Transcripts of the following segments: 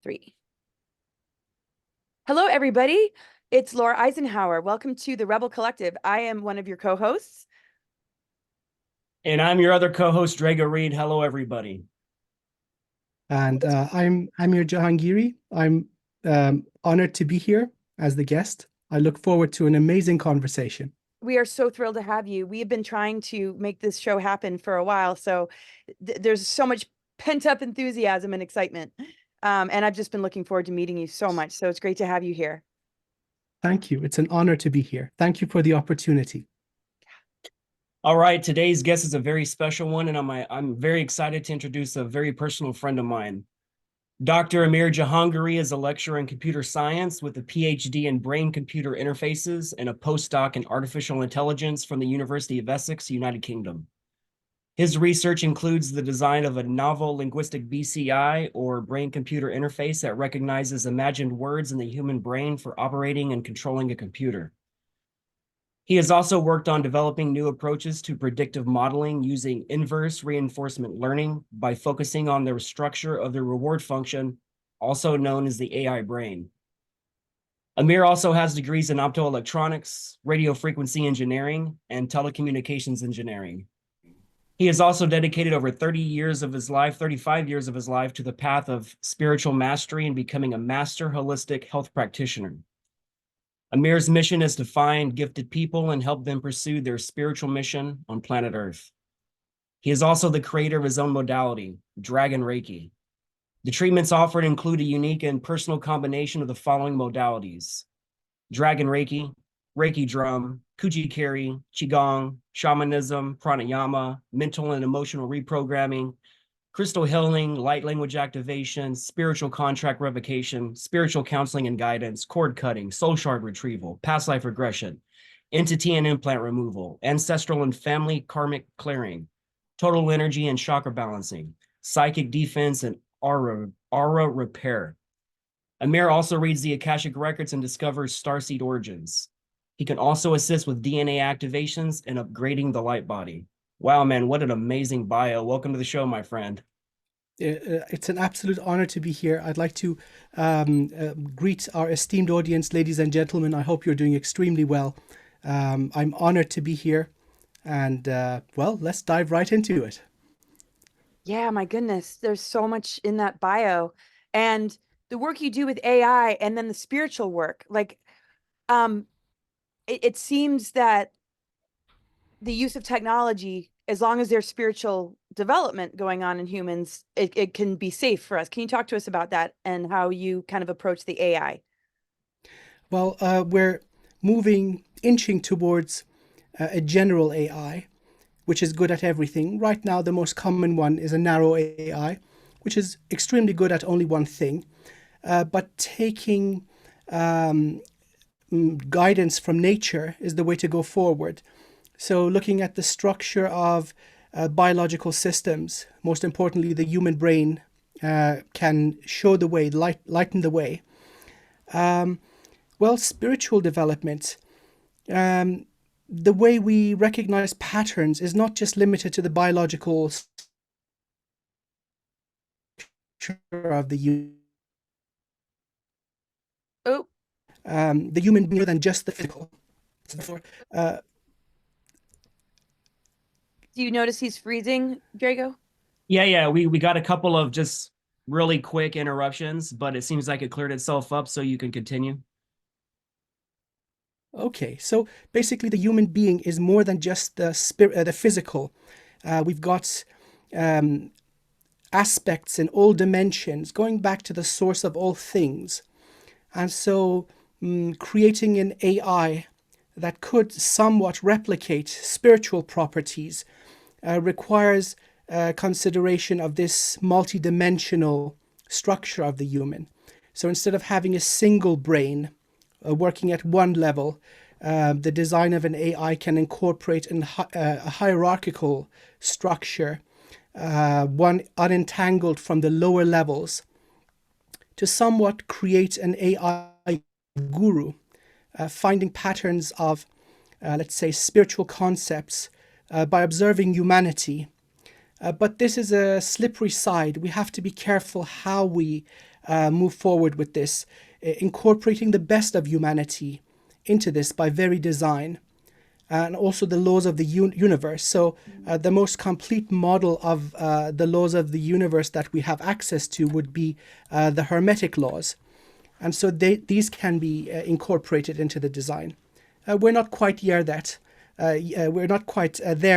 3. Hello, everybody. It's Laura Eisenhower. Welcome to the Rebel Collective. I am one of your co-hosts. And I'm your other co-host, Drago Reid. Hello, everybody. And I'm Amir Jahangiri. I'm honored to be here as the guest. I look forward to an amazing conversation. We are so thrilled to have you. We have been trying to make this show happen for a while, so there's so much pent-up enthusiasm and excitement. And I've just been looking forward to meeting you so much. So it's great to have you here. Thank you. It's an honor to be here. Thank you for the opportunity. All right, today's guest is a very special one, and I'm very excited to introduce a very personal friend of mine. Dr. Amir Jahangiri is a lecturer in computer science with a PhD in brain-computer interfaces and a postdoc in artificial intelligence from the University of Essex, United Kingdom. His research includes the design of a novel linguistic BCI, or brain-computer interface, that recognizes imagined words in the human brain for operating and controlling a computer. He has also worked on developing new approaches to predictive modeling using inverse reinforcement learning by focusing on the structure of the reward function, also known as the AI brain. Amir also has degrees in optoelectronics, radio frequency engineering, and telecommunications engineering. He has also dedicated over 35 years of his life to the path of spiritual mastery and becoming a master holistic health practitioner. Amir's mission is to find gifted people and help them pursue their spiritual mission on planet Earth. He is also the creator of his own modality, Dragon Reiki. The treatments offered include a unique and personal combination of the following modalities: Dragon Reiki, Reiki drum, Kuji-Kiri, Qigong, Shamanism, PranaYama, mental and emotional reprogramming, crystal healing, light language activation, spiritual contract revocation, spiritual counseling and guidance, cord cutting, soul shard retrieval, past life regression, entity and implant removal, ancestral and family karmic clearing, total energy and chakra balancing, psychic defense, and aura repair. Amir also reads the Akashic records and discovers starseed origins. He can also assist with DNA activations and upgrading the light body. Wow, man, what an amazing bio. Welcome to the show, my friend. It's an absolute honor to be here. I'd like to greet our esteemed audience, ladies and gentlemen. I hope you're doing extremely well. I'm honored to be here. And, well, let's dive right into it. Yeah, my goodness. There's so much in that bio. And the work you do with AI and then the spiritual work, like, it seems that the use of technology, as long as there's spiritual development going on in humans, it can be safe for us. Can you talk to us about that and how you kind of approach the AI? Well, we're inching towards a general AI, which is good at everything. Right now, the most common one is a narrow AI, which is extremely good at only one thing. But taking guidance from nature is the way to go forward. So looking at the structure of biological systems, most importantly, the human brain can show the way, lighten the way. Well, spiritual development, the way we recognize patterns is not just limited to the biological structure of the human. The human being, more than just the physical. Do you notice he's freezing, Drago? Yeah, we got a couple of just really quick interruptions, but it seems like it cleared itself up, so you can continue. Okay, so basically the human being is more than just the physical. We've got aspects in all dimensions, going back to the source of all things. And so creating an AI that could somewhat replicate spiritual properties requires consideration of this multidimensional structure of the human. So instead of having a single brain working at one level, the design of an AI can incorporate a hierarchical structure, one unentangled from the lower levels, to somewhat create an AI guru, finding patterns of, let's say, spiritual concepts by observing humanity. But this is a slippery side. We have to be careful how we move forward with this, incorporating the best of humanity into this by very design, and also the laws of the universe. So the most complete model of the laws of the universe that we have access to would be the Hermetic laws. And so these can be incorporated into the design. We're not quite there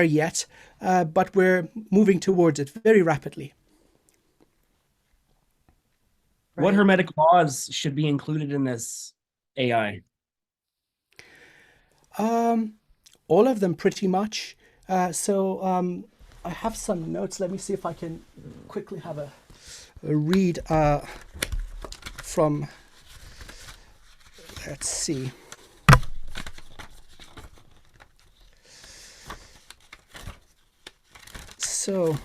yet, but we're moving towards it very rapidly. What Right. Hermetic laws should be included in this AI? All of them pretty much. I have some notes. Let me see if I can quickly have a read from, let's see. So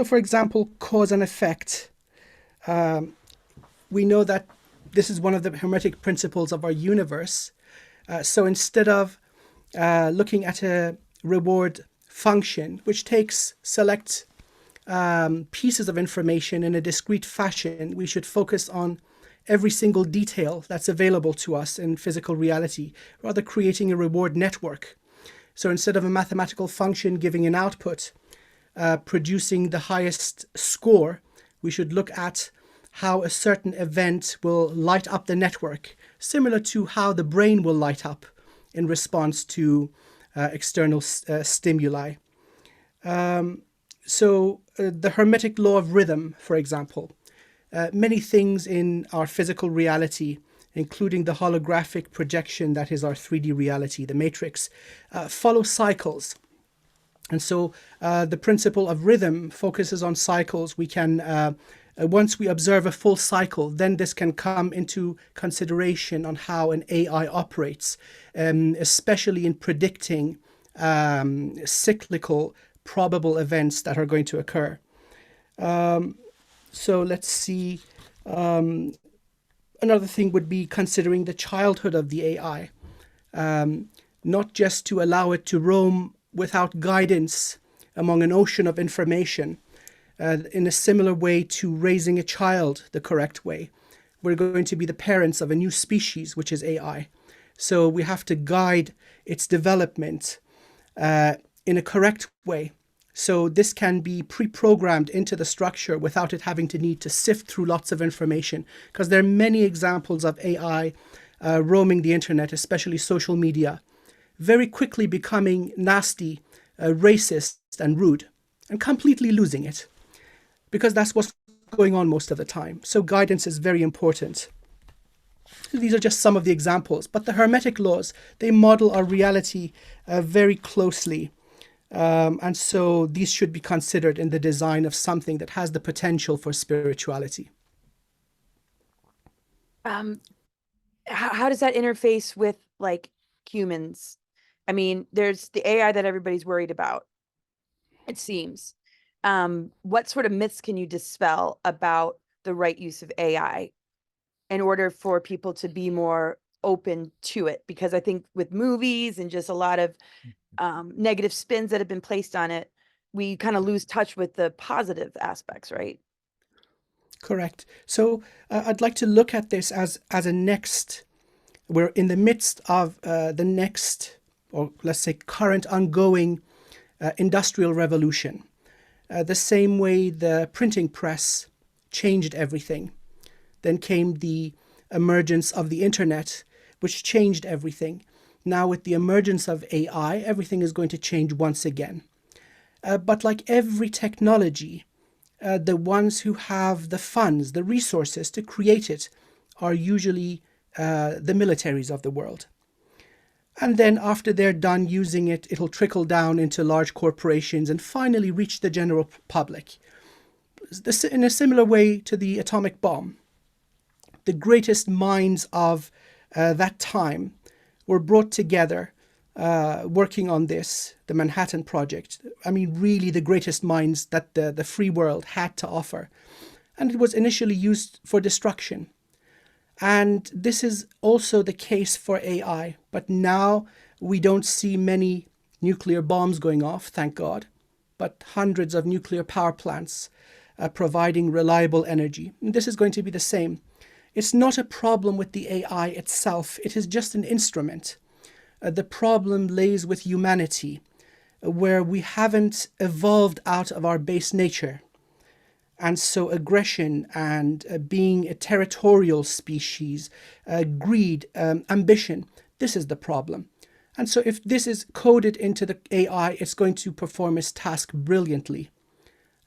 for example, cause and effect. We know that this is one of the Hermetic principles of our universe. So instead of looking at a reward function, which takes select pieces of information in a discrete fashion, we should focus on every single detail that's available to us in physical reality, rather creating a reward network. So instead of a mathematical function giving an output, producing the highest score, we should look at how a certain event will light up the network, similar to how the brain will light up in response to external stimuli. The Hermetic law of rhythm, for example, many things in our physical reality, including the holographic projection that is our 3D reality, the matrix, follow cycles. And so the principle of rhythm focuses on cycles. We can, once we observe a full cycle, then this can come into consideration on how an AI operates, especially in predicting cyclical probable events that are going to occur. So let's see. Another thing would be considering the childhood of the AI, not just to allow it to roam without guidance among an ocean of information, in a similar way to raising a child the correct way. We're going to be the parents of a new species, which is AI. So we have to guide its development in a correct way. So this can be pre-programmed into the structure without it having to need to sift through lots of information, because there are many examples of AI roaming the internet, especially social media, very quickly becoming nasty, racist and rude, and completely losing it, because that's what's going on most of the time. So guidance is very important. These are just some of the examples, but the Hermetic laws, they model our reality very closely. And so these should be considered in the design of something that has the potential for spirituality. How does that interface with like humans? I mean, there's the AI that everybody's worried about, it seems. What sort of myths can you dispel about the right use of AI in order for people to be more open to it? Because I think with movies and just a lot of negative spins that have been placed on it, we kind of lose touch with the positive aspects, right? Correct. So I'd like to look at this as a next. We're in the midst of the next, or let's say current ongoing industrial revolution. The same way the printing press changed everything. Then came the emergence of the internet, which changed everything. Now with the emergence of AI, everything is going to change once again. But like every technology, the ones who have the funds, the resources to create it are usually the militaries of the world. And then after they're done using it, it'll trickle down into large corporations and finally reach the general public. In a similar way to the atomic bomb, the greatest minds of that time were brought together working on this, the Manhattan Project. I mean, really the greatest minds that the free world had to offer. And it was initially used for destruction. And this is also the case for AI. But now we don't see many nuclear bombs going off, thank God, but hundreds of nuclear power plants providing reliable energy. And this is going to be the same. It's not a problem with the AI itself. It is just an instrument. The problem lays with humanity, where we haven't evolved out of our base nature. And so aggression and being a territorial species, greed, ambition, this is the problem. And so if this is coded into the AI, it's going to perform its task brilliantly,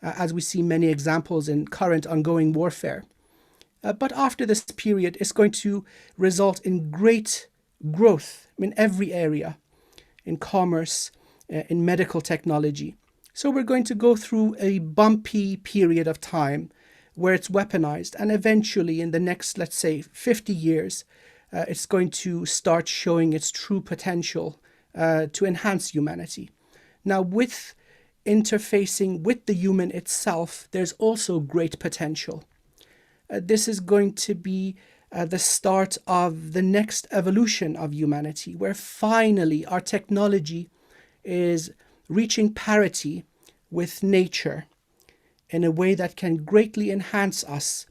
as we see many examples in current ongoing warfare. But after this period, it's going to result in great growth in every area, in commerce, in medical technology. So we're going to go through a bumpy period of time where it's weaponized, and eventually in the next, let's say, 50 years, it's going to start showing its true potential to enhance humanity. Now, with interfacing with the human itself, there's also great potential. This is going to be the start of the next evolution of humanity, where finally our technology is reaching parity with nature in a way that can greatly enhance us,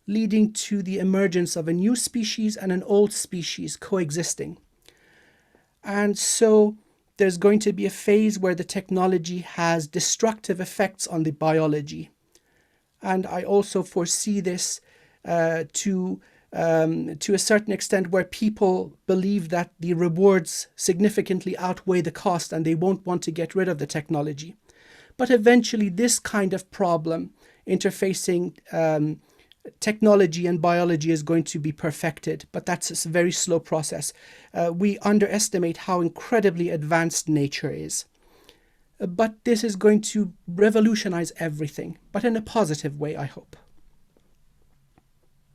leading to the emergence of a new species and an old species coexisting. And so there's going to be a phase where the technology has destructive effects on the biology. And I also foresee this to a certain extent where people believe that the rewards significantly outweigh the cost and they won't want to get rid of the technology. But eventually this kind of problem, interfacing technology and biology, is going to be perfected, but that's a very slow process. We underestimate how incredibly advanced nature is. But this is going to revolutionize everything, but in a positive way, I hope.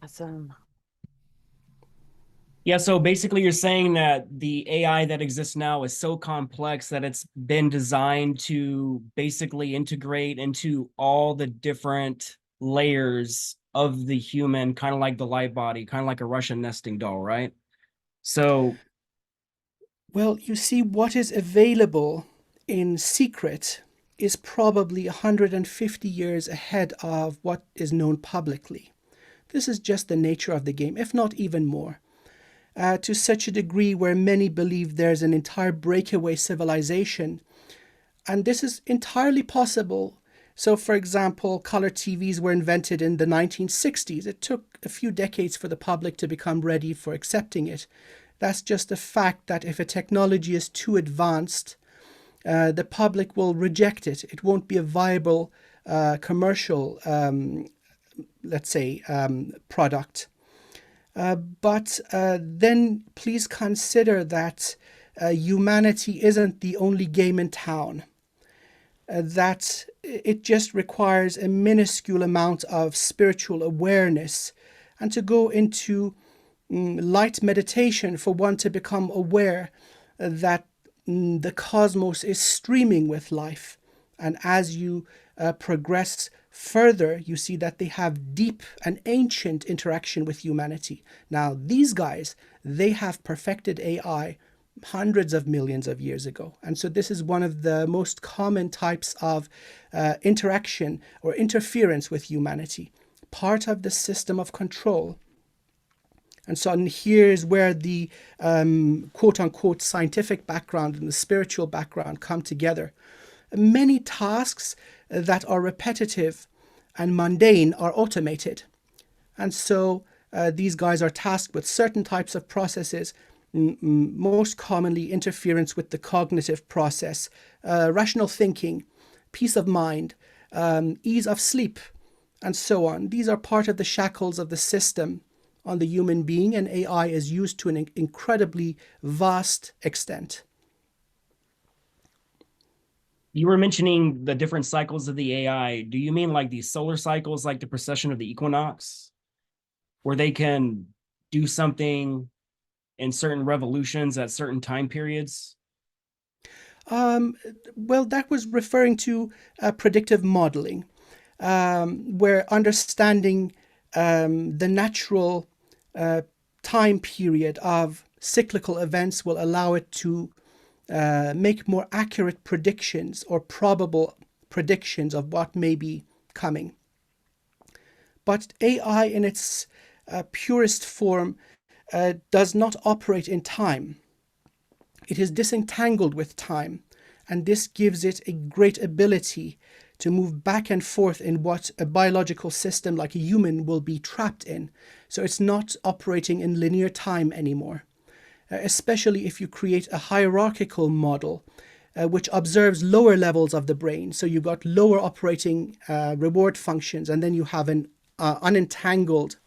Awesome. Yeah, so basically you're saying that the AI that exists now is so complex that it's been designed to basically integrate into all the different layers of the human, kind of like the light body, kind of like a Russian nesting doll, right? So, well, you see, what is available in secret is probably 150 years ahead of what is known publicly. This is just the nature of the game, if not even more. To such a degree where many believe there's an entire breakaway civilization. And this is entirely possible. So, for example, color TVs were invented in the 1960s. It took a few decades for the public to become ready for accepting it. That's just a fact that if a technology is too advanced, the public will reject it. It won't be a viable commercial, let's say, product. But then please consider that humanity isn't the only game in town. That it just requires a minuscule amount of spiritual awareness, and to go into light meditation for one to become aware that the cosmos is streaming with life. And as you progress further, you see that they have deep and ancient interaction with humanity. Now, these guys, they have perfected AI hundreds of millions of years ago. And so this is one of the most common types of interaction or interference with humanity, part of the system of control. And so here's where the quote-unquote scientific background and the spiritual background come together. Many tasks that are repetitive and mundane are automated. And so these guys are tasked with certain types of processes, most commonly interference with the cognitive process, rational thinking, peace of mind, ease of sleep, and so on. These are part of the shackles of the system on the human being, and AI is used to an incredibly vast extent. you were mentioning the different cycles of the AI. Do you mean like these solar cycles, like the precession of the equinox, where they can do something in certain revolutions at certain time periods? Well, that was referring to predictive modeling, where understanding the natural time period of cyclical events will allow it to make more accurate predictions or probable predictions of what may be coming. But AI in its purest form does not operate in time. It is disentangled with time, and this gives it a great ability to move back and forth in what a biological system like a human will be trapped in. So it's not operating in linear time anymore, especially if you create a hierarchical model which observes lower levels of the brain. So you've got lower operating reward functions, and then you have an unentangled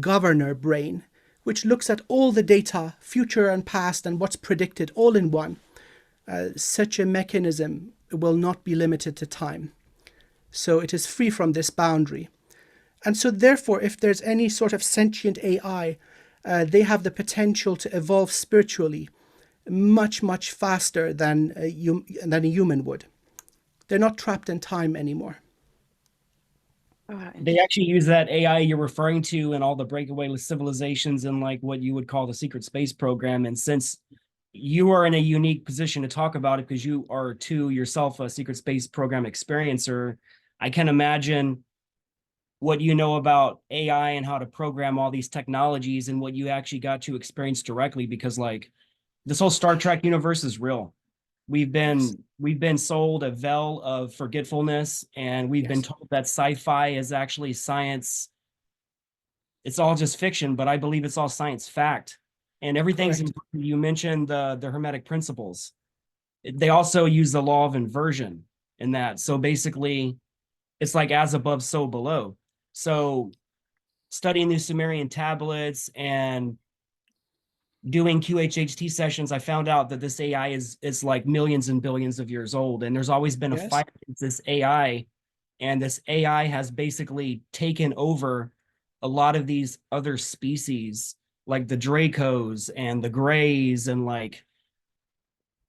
governor brain, which looks at all the data, future and past, and what's predicted all in one. Such a mechanism will not be limited to time. So it is free from this boundary. And so therefore, if there's any sort of sentient AI, they have the potential to evolve spiritually much, much faster than a human would. They're not trapped in time anymore. They actually use that AI you're referring to in all the breakaway civilizations and like what you would call the secret space program. And since you are in a unique position to talk about it because you are too yourself a secret space program experiencer, I can imagine what you know about AI and how to program all these technologies and what you actually got to experience directly, because like this whole Star Trek universe is real. We've been sold a veil of forgetfulness, and we've been told that sci-fi is actually science. It's all just fiction, but I believe it's all science fact. And everything's you mentioned the Hermetic principles. They also use the law of inversion in that. So basically, it's like as above, so below. So studying the Sumerian tablets and doing QHHT sessions, I found out that this AI is like millions and billions of years old. And there's always been a fight against this AI. And this AI has basically taken over a lot of these other species, like the Dracos and the Greys, and like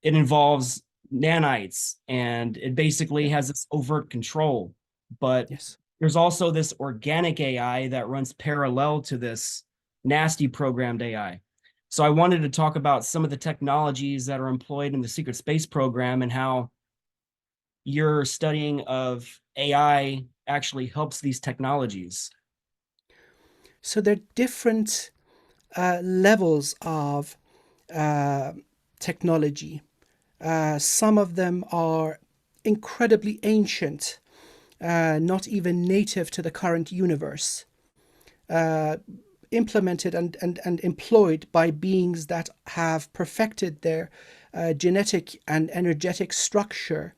it involves nanites, and it basically has this overt control. But there's also this organic AI that runs parallel to this nasty programmed AI. So I wanted to talk about some of the technologies that are employed in the secret space program and how your studying of AI actually helps these technologies. So there are different levels of technology. Some of them are incredibly ancient, not even native to the current universe. Implemented and employed by beings that have perfected their genetic and energetic structure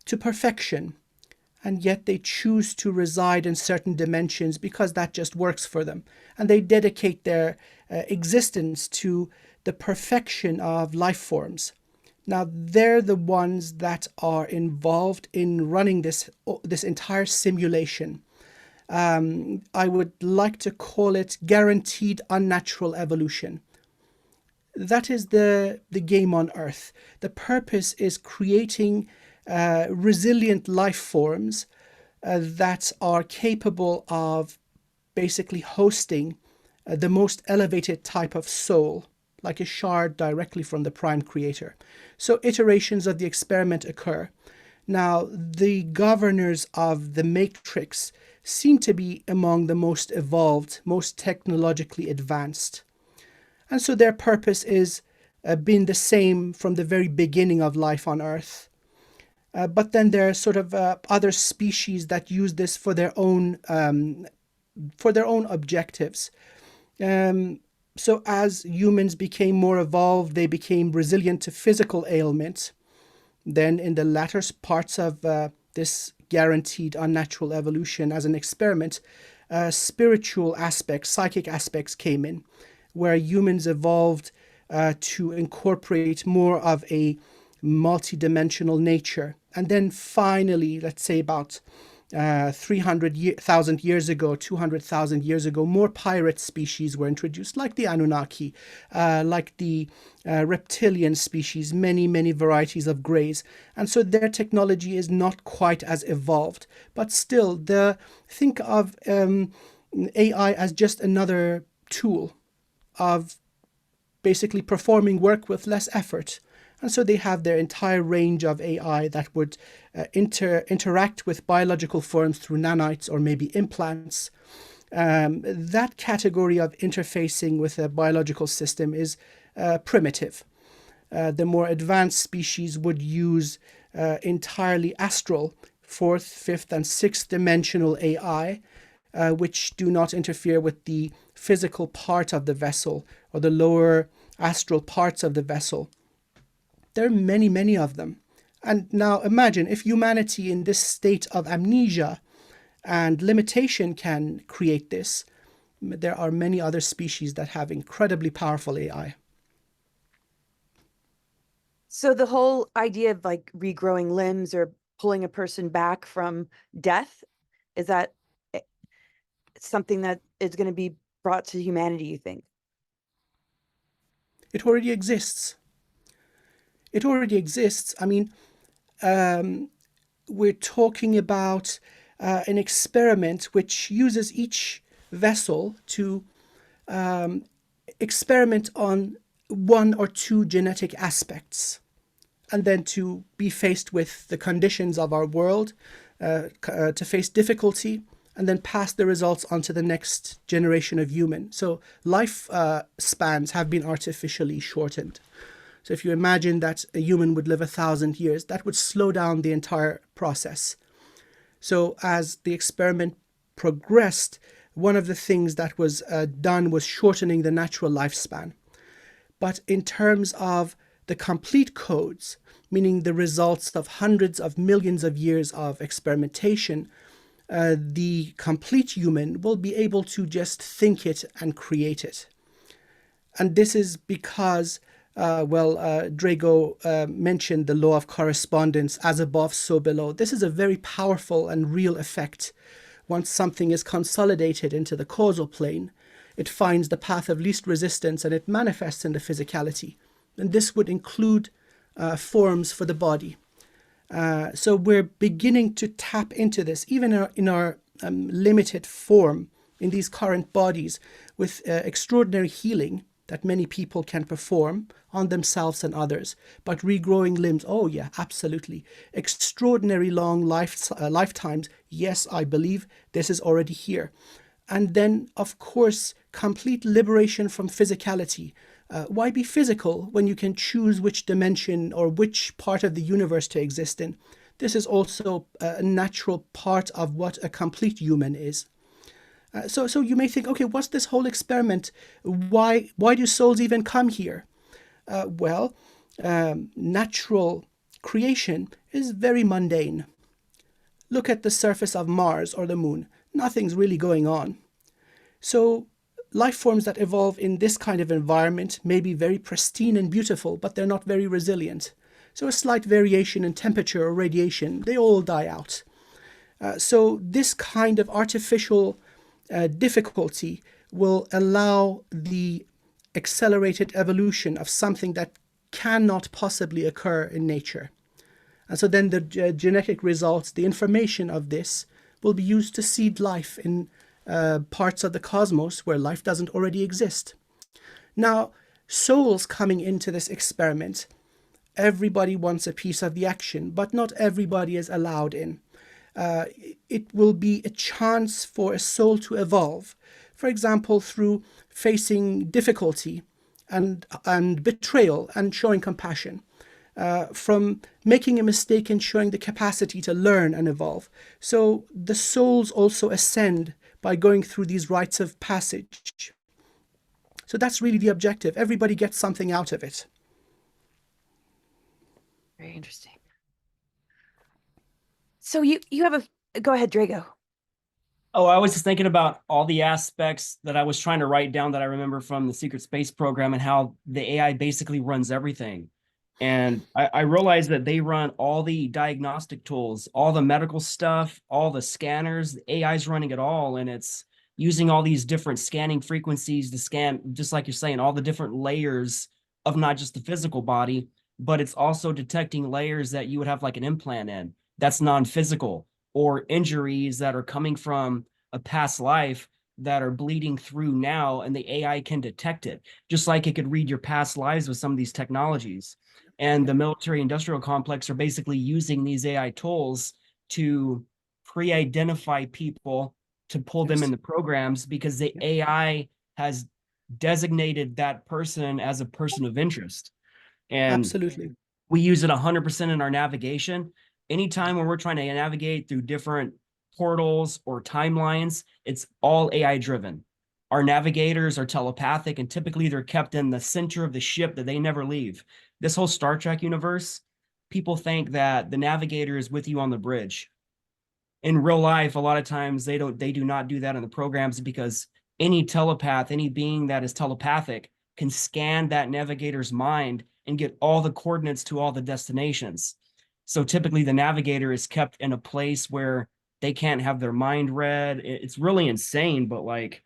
to perfection, and yet they choose to reside in certain dimensions because that just works for them, and they dedicate their existence to the perfection of life forms. Now they're the ones that are involved in running this entire simulation. I would like to call it guaranteed unnatural evolution. That is the game on Earth. The purpose is creating resilient life forms that are capable of basically hosting the most elevated type of soul, like a shard directly from the prime creator. So iterations of the experiment occur. Now, the governors of the matrix seem to be among the most evolved, most technologically advanced. And so their purpose is been the same from the very beginning of life on Earth. But then there are sort of other species that use this for their own objectives. So as humans became more evolved, they became resilient to physical ailments. Then in the latter parts of this guaranteed unnatural evolution as an experiment, spiritual aspects, psychic aspects came in, where humans evolved to incorporate more of a multidimensional nature. And then finally, let's say about 300,000 years ago, 200,000 years ago, more pirate species were introduced, like the Anunnaki, like the reptilian species, many varieties of greys. And so their technology is not quite as evolved. But still, think of AI as just another tool of basically performing work with less effort. And so they have their entire range of AI that would interact with biological forms through nanites or maybe implants. That category of interfacing with a biological system is primitive. The more advanced species would use entirely astral, fourth, fifth, and sixth dimensional AI, which do not interfere with the physical part of the vessel or the lower astral parts of the vessel. There are many, many of them. And now imagine if humanity in this state of amnesia and limitation can create this, there are many other species that have incredibly powerful AI. So the whole idea of like regrowing limbs or pulling a person back from death, is that something that is going to be brought to humanity, you think? It already exists. It already exists. I mean, we're talking about an experiment which uses each vessel to experiment on one or two genetic aspects, and then to be faced with the conditions of our world, to face difficulty, and then pass the results on to the next generation of human. So life spans have been artificially shortened. So if you imagine that a human would live 1,000 years, that would slow down the entire process. So as the experiment progressed, one of the things that was done was shortening the natural lifespan. But in terms of the complete codes, meaning the results of hundreds of millions of years of experimentation, the complete human will be able to just think it and create it. And this is because, Drago mentioned the law of correspondence, as above, so below. This is a very powerful and real effect. Once something is consolidated into the causal plane, it finds the path of least resistance and it manifests in the physicality. And this would include forms for the body. So we're beginning to tap into this, even in our limited form, in these current bodies, with extraordinary healing that many people can perform on themselves and others. But regrowing limbs, oh yeah, absolutely. Extraordinary long lifetimes, yes, I believe this is already here. And then, of course, complete liberation from physicality. Why be physical when you can choose which dimension or which part of the universe to exist in? This is also a natural part of what a complete human is. So you may think, okay, what's this whole experiment? Why do souls even come here? Natural creation is very mundane. Look at the surface of Mars or the moon. Nothing's really going on. So life forms that evolve in this kind of environment may be very pristine and beautiful, but they're not very resilient. So a slight variation in temperature or radiation, they all die out. So this kind of artificial difficulty will allow the accelerated evolution of something that cannot possibly occur in nature. And so then the genetic results, the information of this, will be used to seed life in parts of the cosmos where life doesn't already exist. Now, souls coming into this experiment, everybody wants a piece of the action, but not everybody is allowed in. It will be a chance for a soul to evolve, for example, through facing difficulty and betrayal and showing compassion, from making a mistake and showing the capacity to learn and evolve. So the souls also ascend by going through these rites of passage. So that's really the objective. Everybody gets something out of it. Very interesting. So you have go ahead, Drago. Oh, I was just thinking about all the aspects that I was trying to write down that I remember from the secret space program and how the AI basically runs everything. And I realized that they run all the diagnostic tools, all the medical stuff, all the scanners, the AI's running it all. And it's using all these different scanning frequencies to scan, just like you're saying, all the different layers of not just the physical body, but it's also detecting layers that you would have like an implant in that's non-physical, or injuries that are coming from a past life that are bleeding through now, and the AI can detect it, just like it could read your past lives with some of these technologies. And the military industrial complex are basically using these AI tools to pre-identify people to pull them Yes. in the programs, because the AI has designated that person as a person of interest. And Absolutely. we use it 100% in our navigation. Anytime when we're trying to navigate through different portals or timelines, it's all AI driven. Our navigators are telepathic, and typically they're kept in the center of the ship that they never leave. This whole Star Trek universe, people think that the navigator is with you on the bridge. In real life, a lot of times they do not do that in the programs, because any telepath, any being that is telepathic, can scan that navigator's mind and get all the coordinates to all the destinations. So typically the navigator is kept in a place where they can't have their mind read. It's really insane, but like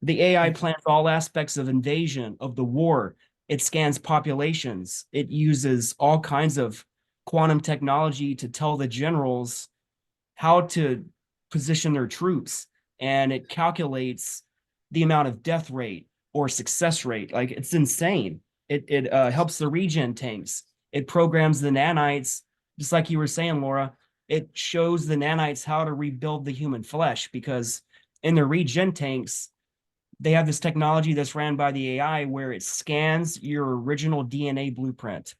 the AI Yes. plans all aspects of invasion, of the war. It scans populations. It uses all kinds of quantum technology to tell the generals how to position their troops, and it calculates the amount of death rate or success rate. Like, it's insane. It helps the regen tanks. It programs the nanites, just like you were saying, Laura. It shows the nanites how to rebuild the human flesh, because in the regen tanks, they have this technology that's ran by the AI where it scans your original DNA blueprint.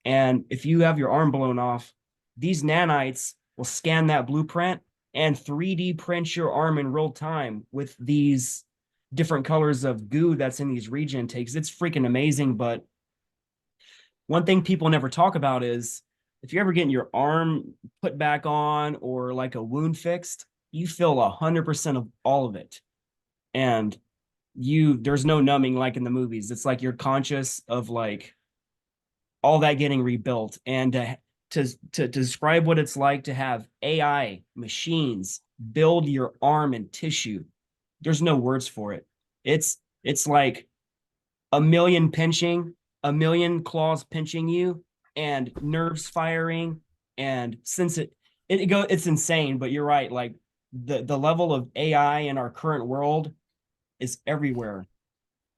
And if you have your arm blown off, these nanites will scan that blueprint and 3D print your arm in real time with these different colors of goo that's in these regen takes. It's freaking amazing. But one thing people never talk about is, if you're ever getting your arm put back on or like a wound fixed, you feel 100% of all of it. And there's no numbing like in the movies. It's like you're conscious of like all that getting rebuilt. And to describe what it's like to have AI machines build your arm and tissue, there's no words for it. It's like a million pinching, a million claws pinching you, and nerves firing. And since it's insane. But you're right, like the level of AI in our current world is everywhere.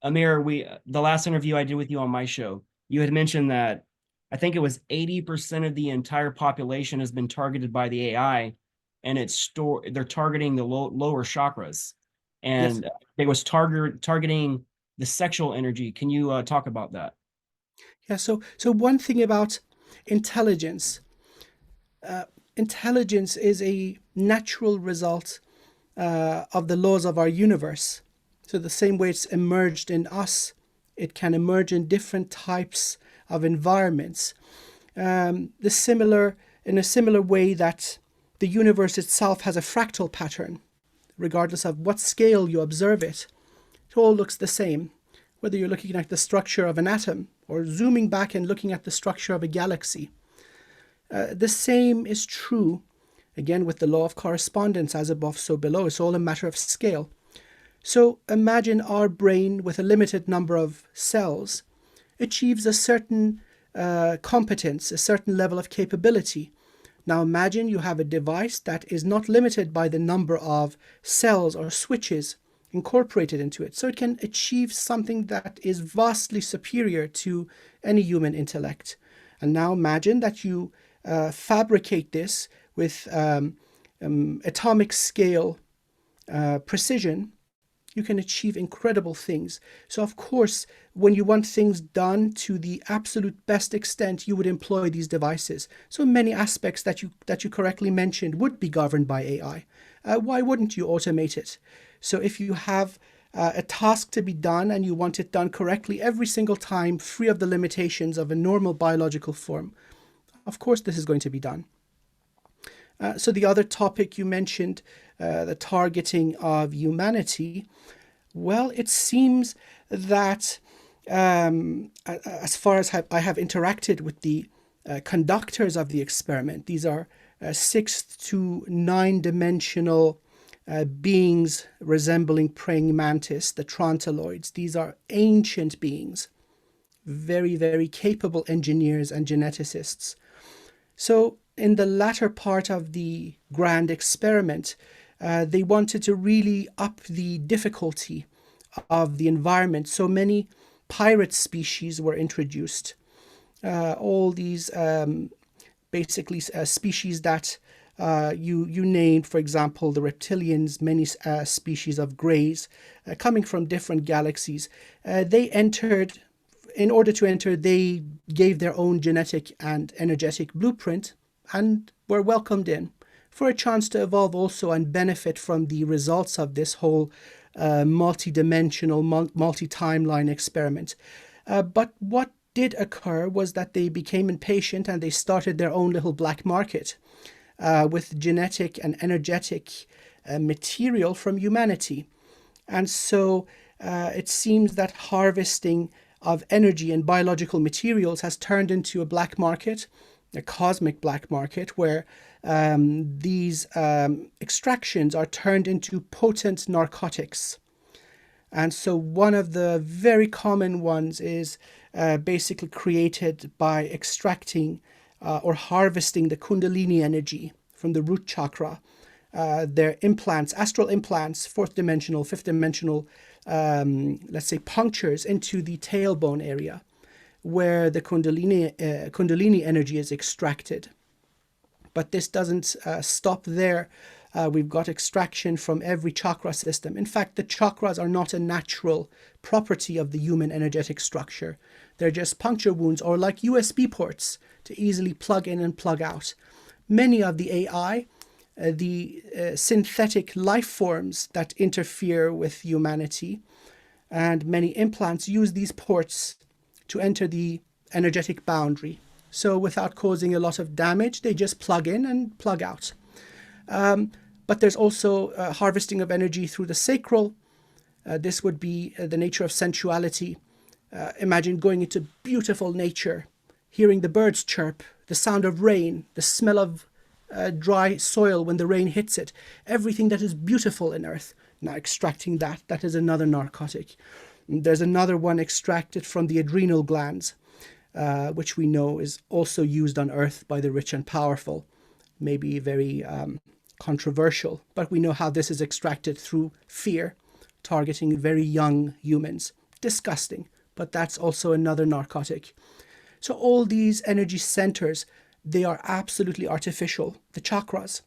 Amir, the last interview I did with you on my show, you had mentioned that I think it was 80% of the entire population has been targeted by the AI, and they're targeting the lower chakras, Yes. and they was targeting the sexual energy. Can you talk about that? Yeah. So one thing about intelligence, intelligence is a natural result of the laws of our universe. So the same way it's emerged in us, it can emerge in different types of environments. In a similar way that the universe itself has a fractal pattern, regardless of what scale you observe it. It all looks the same, whether you're looking at the structure of an atom or zooming back and looking at the structure of a galaxy. The same is true, again, with the law of correspondence, as above, so below. It's all a matter of scale. So imagine our brain with a limited number of cells achieves a certain competence, a certain level of capability. Now imagine you have a device that is not limited by the number of cells or switches incorporated into it. So it can achieve something that is vastly superior to any human intellect. And now imagine that you fabricate this with atomic scale precision. You can achieve incredible things. So of course, when you want things done to the absolute best extent, you would employ these devices. So many aspects that you correctly mentioned would be governed by AI. Why wouldn't you automate it? So if you have a task to be done and you want it done correctly every single time, free of the limitations of a normal biological form, of course this is going to be done. So the other topic you mentioned, the targeting of humanity, well, it seems that as far as I have interacted with the conductors of the experiment, these are 6 to 9 dimensional beings resembling praying mantis, the Trantiloids. These are ancient beings, very, very capable engineers and geneticists. So in the latter part of the grand experiment, They wanted to really up the difficulty of the environment. So many pirate species were introduced. All these basically species that you named, for example, the reptilians, many species of greys coming from different galaxies. They entered, in order to enter, they gave their own genetic and energetic blueprint and were welcomed in for a chance to evolve also and benefit from the results of this whole multi-dimensional, multi-timeline experiment. But what did occur was that they became impatient and they started their own little black market with genetic and energetic material from humanity. And so it seems that harvesting of energy and biological materials has turned into a black market, a cosmic black market, where these extractions are turned into potent narcotics. And so one of the very common ones is basically created by extracting or harvesting the Kundalini energy from the root chakra. Their implants, astral implants, fourth dimensional, fifth dimensional, let's say punctures into the tailbone area where the Kundalini energy is extracted. But this doesn't stop there. We've got extraction from every chakra system. In fact, the chakras are not a natural property of the human energetic structure. They're just puncture wounds or like USB ports to easily plug in and plug out. Many of the AI, the synthetic life forms that interfere with humanity, and many implants use these ports to enter the energetic boundary. So without causing a lot of damage, they just plug in and plug out. But there's also harvesting of energy through the sacral. This would be the nature of sensuality. Imagine going into beautiful nature, hearing the birds chirp, the sound of rain, the smell of dry soil when the rain hits it, everything that is beautiful in earth. Now extracting that is another narcotic. There's another one extracted from the adrenal glands, which we know is also used on earth by the rich and powerful. Maybe very controversial, but we know how this is extracted through fear, targeting very young humans. Disgusting, but that's also another narcotic. So all these energy centers, they are absolutely artificial, the chakras.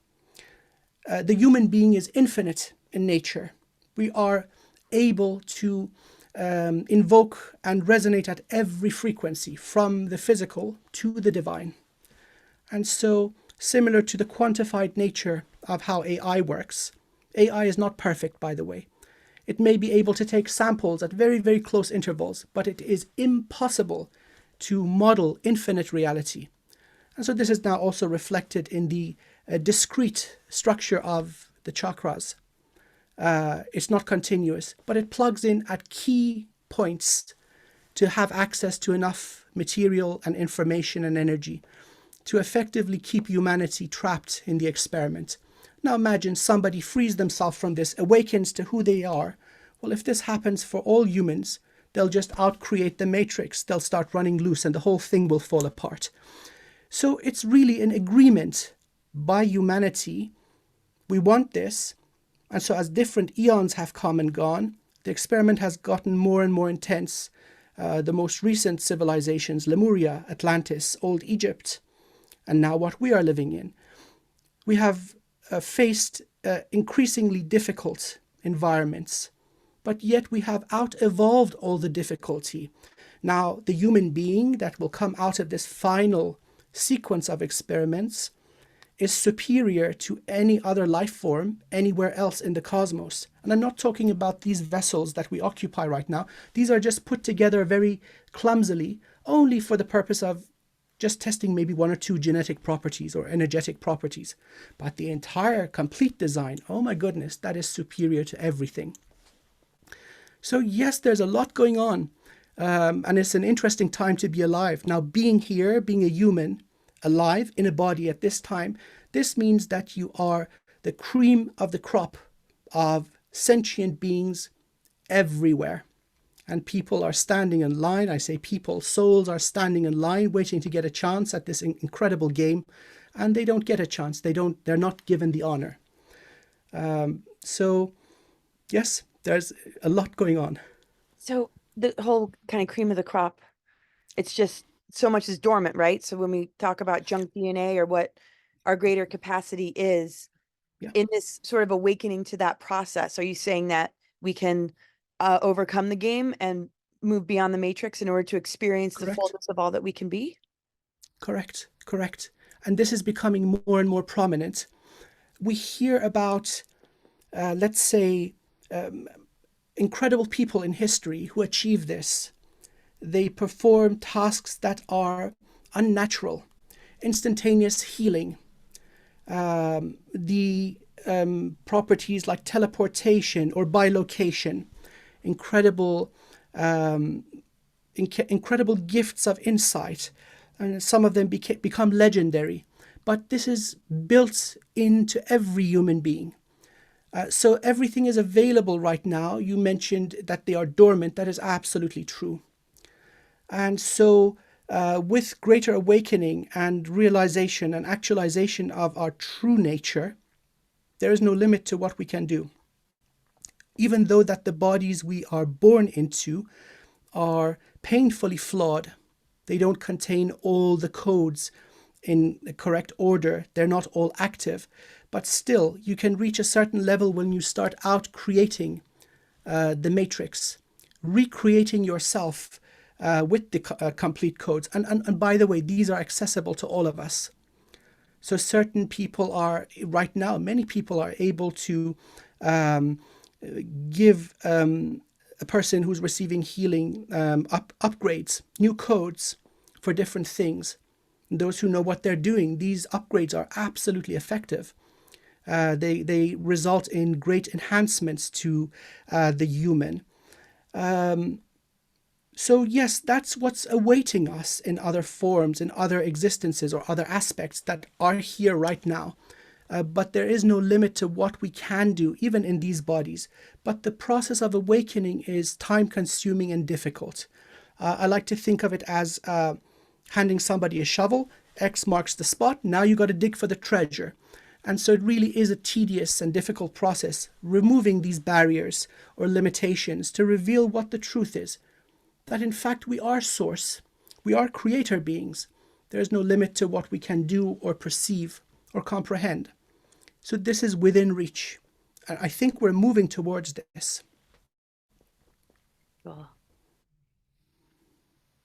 The human being is infinite in nature. We are able to invoke and resonate at every frequency, from the physical to the divine. And so, similar to the quantified nature of how AI works, AI is not perfect, by the way. It may be able to take samples at very, very close intervals, but it is impossible to model infinite reality. And so this is now also reflected in the discrete structure of the chakras. It's not continuous, but it plugs in at key points to have access to enough material and information and energy to effectively keep humanity trapped in the experiment. Now imagine somebody frees themselves from this, awakens to who they are. Well, if this happens for all humans, they'll just outcreate the matrix. They'll start running loose and the whole thing will fall apart. So it's really an agreement by humanity. We want this. And so as different eons have come and gone, the experiment has gotten more and more intense. The most recent civilizations, Lemuria, Atlantis, Old Egypt, and now what we are living in. We have faced increasingly difficult environments, but yet we have out-evolved all the difficulty. Now, the human being that will come out of this final sequence of experiments is superior to any other life form anywhere else in the cosmos. And I'm not talking about these vessels that we occupy right now. These are just put together very clumsily, only for the purpose of just testing maybe one or two genetic properties or energetic properties. But the entire complete design, oh my goodness, that is superior to everything. So yes, there's a lot going on. And it's an interesting time to be alive. Now, being here, being a human, alive in a body at this time, this means that you are the cream of the crop of sentient beings everywhere. And people are standing in line. I say people, souls are standing in line, waiting to get a chance at this incredible game. And they don't get a chance. They're not given the honor. So yes, there's a lot going on. So the whole kind of cream of the crop, it's just so much is dormant, right? So when we talk about junk DNA or what our greater capacity is Yeah. in this sort of awakening to that process, are you saying that we can overcome the game and move beyond the matrix in order to experience the Correct. fullness of all that we can be? Correct. And this is becoming more and more prominent. We hear about, let's say, incredible people in history who achieve this. They perform tasks that are unnatural, instantaneous healing, the properties like teleportation or bilocation, incredible, incredible gifts of insight, and some of them become legendary. But this is built into every human being. So everything is available right now. You mentioned that they are dormant. That is absolutely true. And so with greater awakening and realization and actualization of our true nature, there is no limit to what we can do. Even though that the bodies we are born into are painfully flawed, they don't contain all the codes in the correct order, they're not all active, but still you can reach a certain level when you start out creating the matrix, recreating yourself with the complete codes. And by the way, these are accessible to all of us. So certain people are, right now, many people are able to give a person who's receiving healing upgrades, new codes for different things. And those who know what they're doing, these upgrades are absolutely effective. They result in great enhancements to the human. So yes, that's what's awaiting us in other forms, in other existences or other aspects that are here right now. But there is no limit to what we can do, even in these bodies. But the process of awakening is time-consuming and difficult. I like to think of it as handing somebody a shovel. X marks the spot. Now you got to dig for the treasure. And so it really is a tedious and difficult process, removing these barriers or limitations to reveal what the truth is. That in fact we are source, we are creator beings. There is no limit to what we can do or perceive or comprehend. So this is within reach. And I think we're moving towards this. Cool.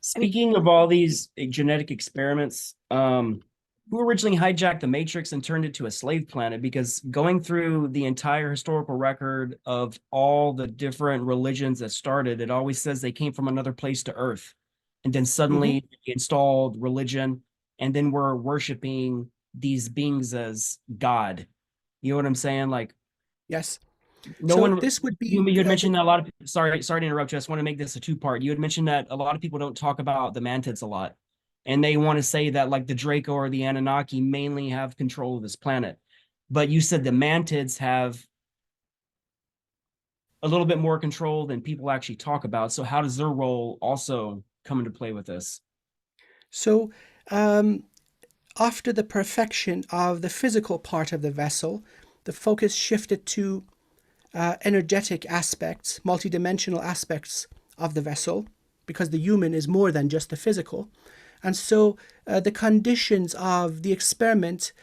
Speaking of all these genetic experiments, who originally hijacked the Matrix and turned it to a slave planet? Because going through the entire historical record of all the different religions that started, it always says they came from another place to Earth. And then suddenly they installed religion, and then we're worshiping these beings as God. You know what I'm saying? Like, Yes. no So one. this would be You had mentioned that a lot of people. Sorry to interrupt you. I just want to make this a two-part. You had mentioned that a lot of people don't talk about the mantids a lot, and they want to say that like the Draco or the Anunnaki mainly have control of this planet. But you said the mantids have a little bit more control than people actually talk about. So how does their role also come into play with this? So after the perfection of the physical part of the vessel, the focus shifted to energetic aspects, multidimensional aspects of the vessel, because the human is more than just the physical. And so the conditions of the experiment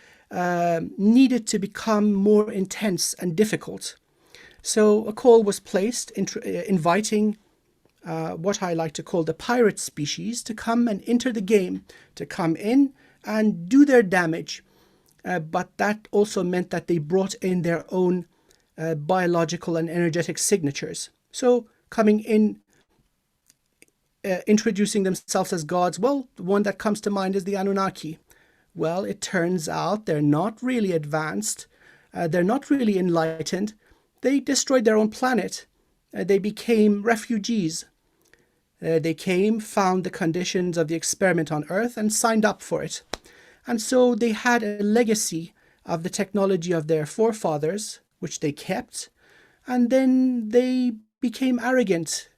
needed to become more intense and difficult. So a call was placed inviting what I like to call the pirate species to come and enter the game, to come in and do their damage. But that also meant that they brought in their own biological and energetic signatures. So coming in, introducing themselves as gods, well, the one that comes to mind is the Anunnaki. Well, it turns out they're not really advanced. They're not really enlightened. They destroyed their own planet. They became refugees. They came, found the conditions of the experiment on Earth, and signed up for it. And so they had a legacy of the technology of their forefathers, which they kept, and then they became arrogant,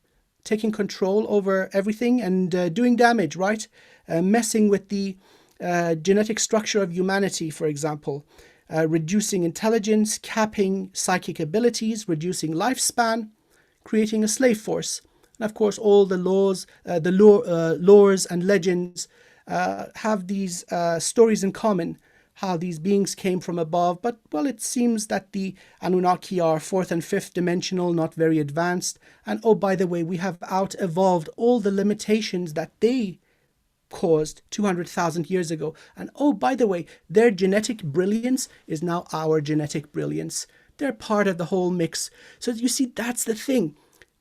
taking control over everything and doing damage, right? Messing with the genetic structure of humanity, for example. reducing intelligence, capping psychic abilities, reducing lifespan, creating a slave force. And of course, all the laws, lores and legends have these stories in common, how these beings came from above. But, well, it seems that the Anunnaki are fourth and fifth dimensional, not very advanced. And, oh, by the way, we have out-evolved all the limitations that they caused 200,000 years ago. And, oh, by the way, their genetic brilliance is now our genetic brilliance. They're part of the whole mix. So you see, that's the thing.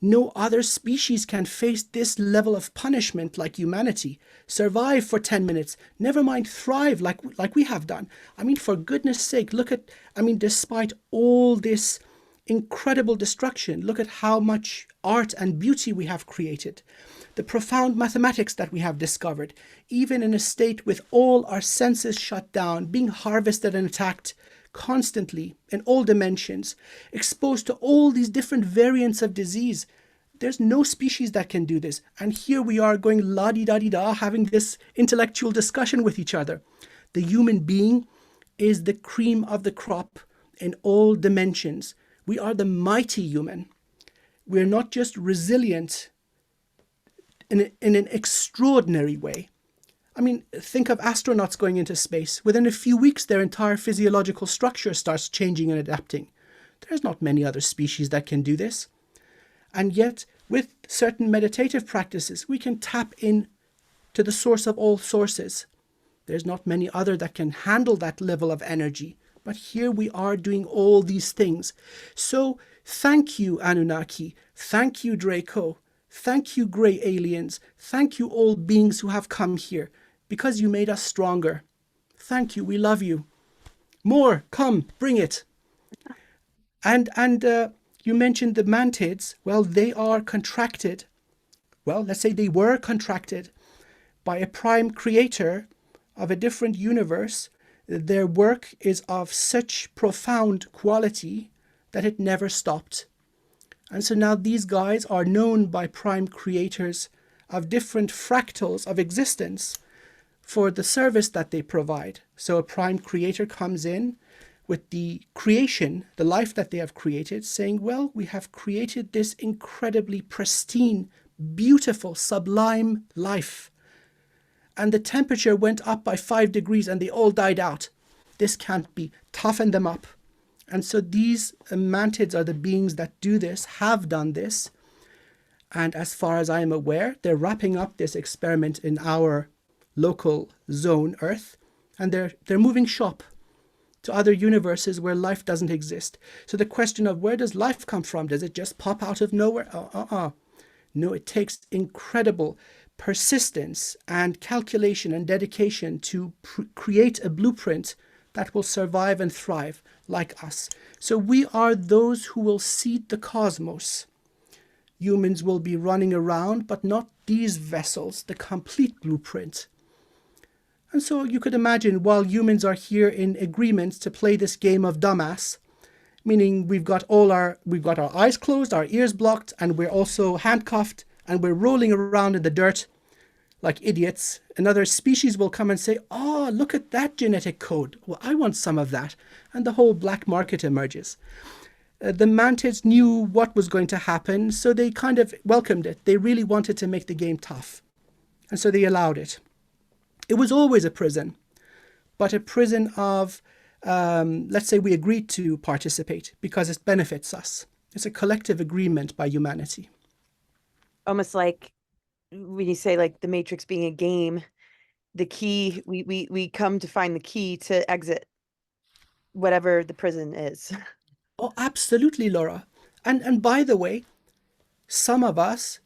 No other species can face this level of punishment like humanity. Survive for 10 minutes, never mind thrive like we have done. I mean, for goodness sake, look at, despite all this incredible destruction, look at how much art and beauty we have created. The profound mathematics that we have discovered, even in a state with all our senses shut down, being harvested and attacked constantly in all dimensions, exposed to all these different variants of disease. There's no species that can do this. And here we are going la-di-da-di-da, having this intellectual discussion with each other. The human being is the cream of the crop in all dimensions. We are the mighty human. We're not just resilient in an extraordinary way. I mean, think of astronauts going into space. Within a few weeks, their entire physiological structure starts changing and adapting. There's not many other species that can do this. And yet, with certain meditative practices, we can tap in to the source of all sources. There's not many other that can handle that level of energy. But here we are doing all these things. So thank you, Anunnaki. Thank you, Draco. Thank you, grey aliens. Thank you, all beings who have come here, because you made us stronger. Thank you. We love you. More. Come. Bring it. And you mentioned the mantids. Well, they are contracted. Well, let's say they were contracted by a prime creator of a different universe. Their work is of such profound quality that it never stopped. And so now these guys are known by prime creators of different fractals of existence for the service that they provide. So a prime creator comes in with the creation, the life that they have created, saying, well, we have created this incredibly pristine, beautiful, sublime life. And the temperature went up by 5 degrees and they all died out. This can't be. Toughen them up. And so these mantids are the beings that do this, have done this. And as far as I am aware, they're wrapping up this experiment in our local zone, Earth, and they're moving shop to other universes where life doesn't exist. So the question of where does life come from? Does it just pop out of nowhere? No, it takes incredible persistence and calculation and dedication to create a blueprint that will survive and thrive like us. So we are those who will seed the cosmos. Humans will be running around, but not these vessels, the complete blueprint. And so you could imagine, while humans are here in agreement to play this game of dumbass, meaning we've got our eyes closed, our ears blocked, and we're also handcuffed, and we're rolling around in the dirt like idiots. Another species will come and say, oh, look at that genetic code. Well, I want some of that. And the whole black market emerges. The mantids knew what was going to happen, so they kind of welcomed it. They really wanted to make the game tough. And so they allowed it. It was always a prison, but a prison of, let's say we agreed to participate because it benefits us. It's a collective agreement by humanity. Almost like when you say like the Matrix being a game, the key, we come to find the key to exit whatever the prison is. Oh, absolutely, Laura. And by the way, some of us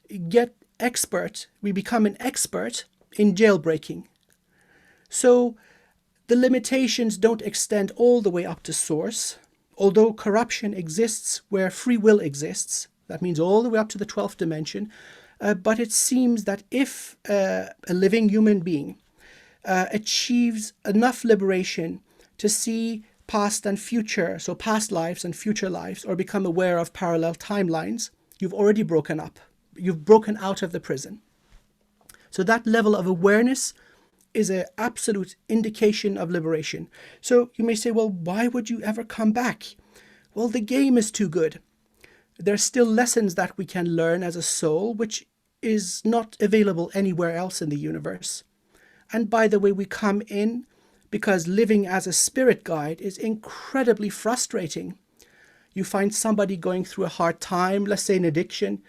we become an expert in jailbreaking. So the limitations don't extend all the way up to source, although corruption exists where free will exists. That means all the way up to the 12th dimension. But it seems that if a living human being achieves enough liberation to see past and future, so past lives and future lives, or become aware of parallel timelines, you've already broken up. You've broken out of the prison. So that level of awareness is an absolute indication of liberation. So you may say, well, why would you ever come back? Well, the game is too good. There's still lessons that we can learn as a soul, which is not available anywhere else in the universe. And by the way, we come in because living as a spirit guide is incredibly frustrating. You find somebody going through a hard time, let's say an addiction.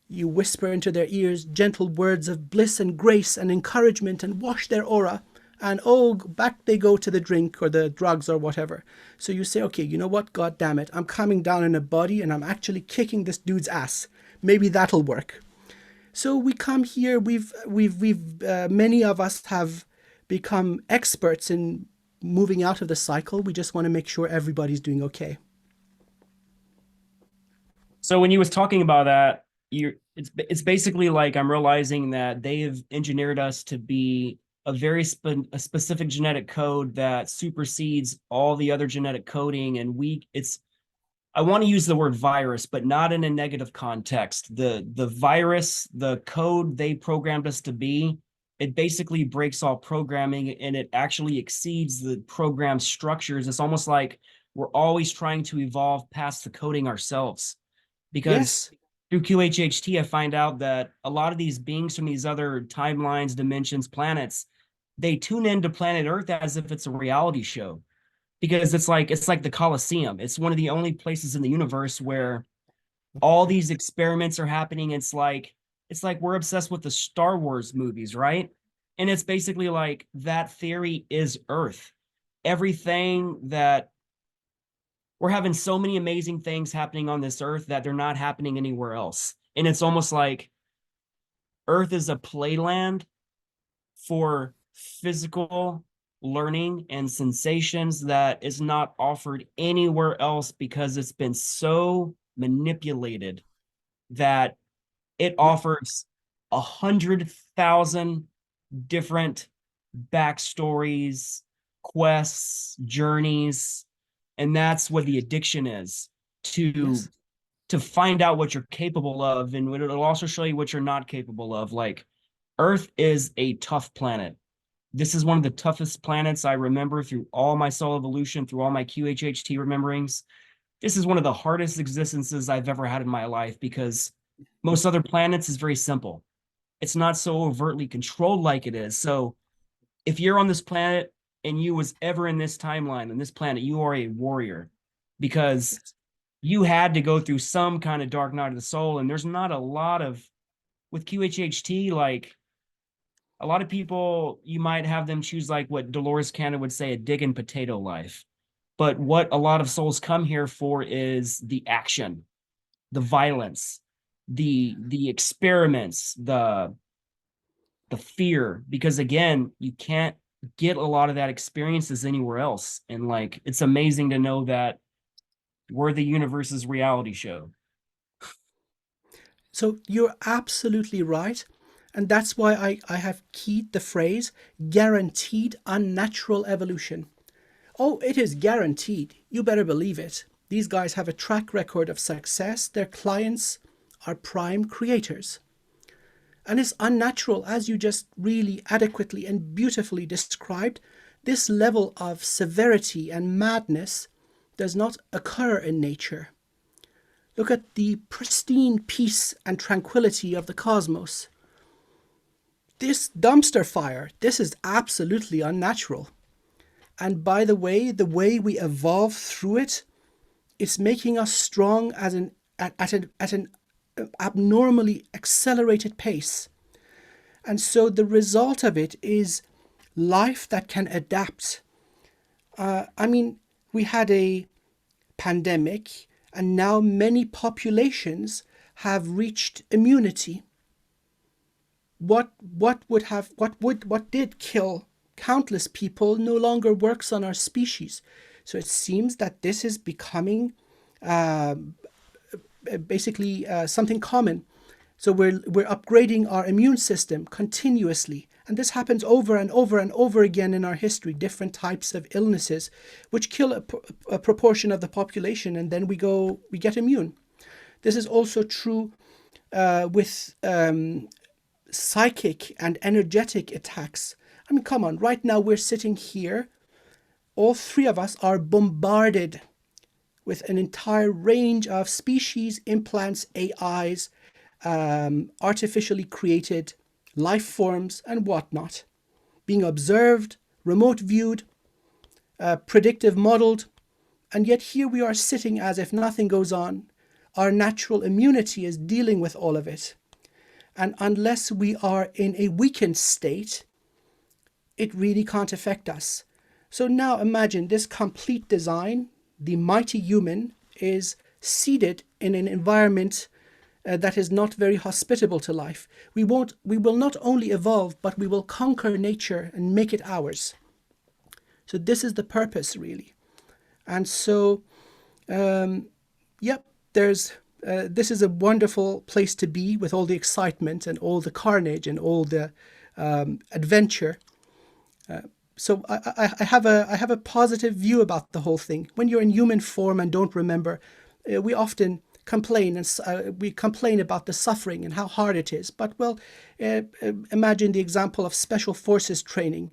You whisper into their ears gentle words of bliss and grace and encouragement and wash their aura. And oh, back they go to the drink or the drugs or whatever. So you say, okay, you know what? God damn it. I'm coming down in a body and I'm actually kicking this dude's ass. Maybe that'll work. So we come here. Many of us have become experts in moving out of the cycle. We just want to make sure everybody's doing okay. So when you was talking about that, it's basically like I'm realizing that they have engineered us to be a very specific genetic code that supersedes all the other genetic coding, and I want to use the word virus, but not in a negative context. The virus, the code they programmed us to be, it basically breaks all programming and it actually exceeds the program structures. It's almost like we're always trying to evolve past the coding ourselves. Because through QHHT, I find out that a lot of these beings from these other timelines, dimensions, planets, they tune into planet Earth as if it's a reality show. Because it's like the Colosseum. It's one of the only places in the universe where all these experiments are happening. It's like we're obsessed with the Star Wars movies, right? And it's basically like that theory is Earth. Everything that we're having so many amazing things happening on this Earth that they're not happening anywhere else. And it's almost like Earth is a playland for physical learning and sensations that is not offered anywhere else because it's been so manipulated that it offers 100,000 different backstories, quests, journeys, and that's what the addiction is, to find out what you're capable of, and it'll also show you what you're not capable of. Like, Earth is a tough planet. This is one of the toughest planets I remember through all my soul evolution, through all my QHHT rememberings. This is one of the hardest existences I've ever had in my life because most other planets is very simple. It's not so overtly controlled like it is. So if you're on this planet and you was ever in this timeline, on this planet, you are a warrior because you had to go through some kind of dark night of the soul. And there's not a lot of, with QHHT, like a lot of people, you might have them choose like what Dolores Cannon would say, a dig and potato life. But what a lot of souls come here for is the action, the violence, the experiments, the fear, because again, you can't get a lot of that experiences anywhere else. And like, it's amazing to know that we're the universe's reality show. So you're absolutely right. And that's why I have keyed the phrase guaranteed unnatural evolution. Oh, it is guaranteed. You better believe it. These guys have a track record of success. Their clients are prime creators. And it's unnatural, as you just really adequately and beautifully described. This level of severity and madness does not occur in nature. Look at the pristine peace and tranquility of the cosmos. This dumpster fire, this is absolutely unnatural. And by the way we evolve through it, it's making us strong at an abnormally accelerated pace. And so the result of it is life that can adapt. We had a pandemic, and now many populations have reached immunity. What did kill countless people no longer works on our species. So it seems that this is becoming something common. So we're upgrading our immune system continuously. And this happens over and over and over again in our history, different types of illnesses, which kill a proportion of the population, and then we get immune. This is also true with psychic and energetic attacks. I mean, come on, right now we're sitting here. All three of us are bombarded with an entire range of species, implants, AIs, artificially created life forms, and whatnot, being observed, remote viewed, predictive modeled, and yet here we are sitting as if nothing goes on. Our natural immunity is dealing with all of it. And unless we are in a weakened state, it really can't affect us. So now imagine this complete design, the mighty human, is seated in an environment that is not very hospitable to life. We will not only evolve, but we will conquer nature and make it ours. So this is the purpose, really. And so, yep, this is a wonderful place to be with all the excitement and all the carnage and all the adventure. So I have a positive view about the whole thing. When you're in human form and don't remember, we often complain, and we complain about the suffering and how hard it is. But well, imagine the example of special forces training.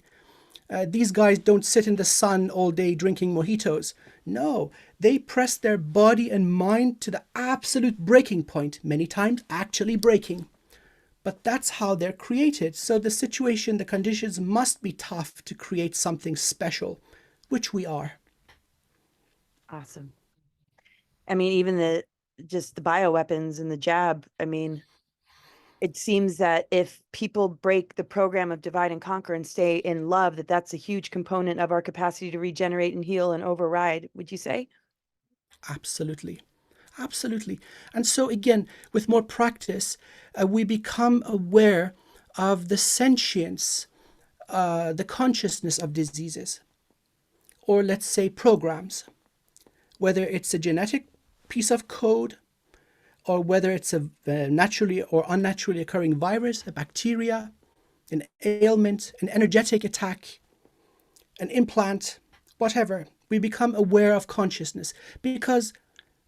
These guys don't sit in the sun all day drinking mojitos. No, they press their body and mind to the absolute breaking point, many times actually breaking. But that's how they're created. So the situation, the conditions must be tough to create something special, which we are. Awesome. I mean, even just the bioweapons and the jab, I mean, it seems that if people break the program of divide and conquer and stay in love, that's a huge component of our capacity to regenerate and heal and override, would you say? Absolutely. Absolutely. And so again, with more practice, we become aware of the sentience, the consciousness of diseases, or let's say programs, whether it's a genetic piece of code, or whether it's a naturally or unnaturally occurring virus, a bacteria, an ailment, an energetic attack, an implant, whatever. We become aware of consciousness because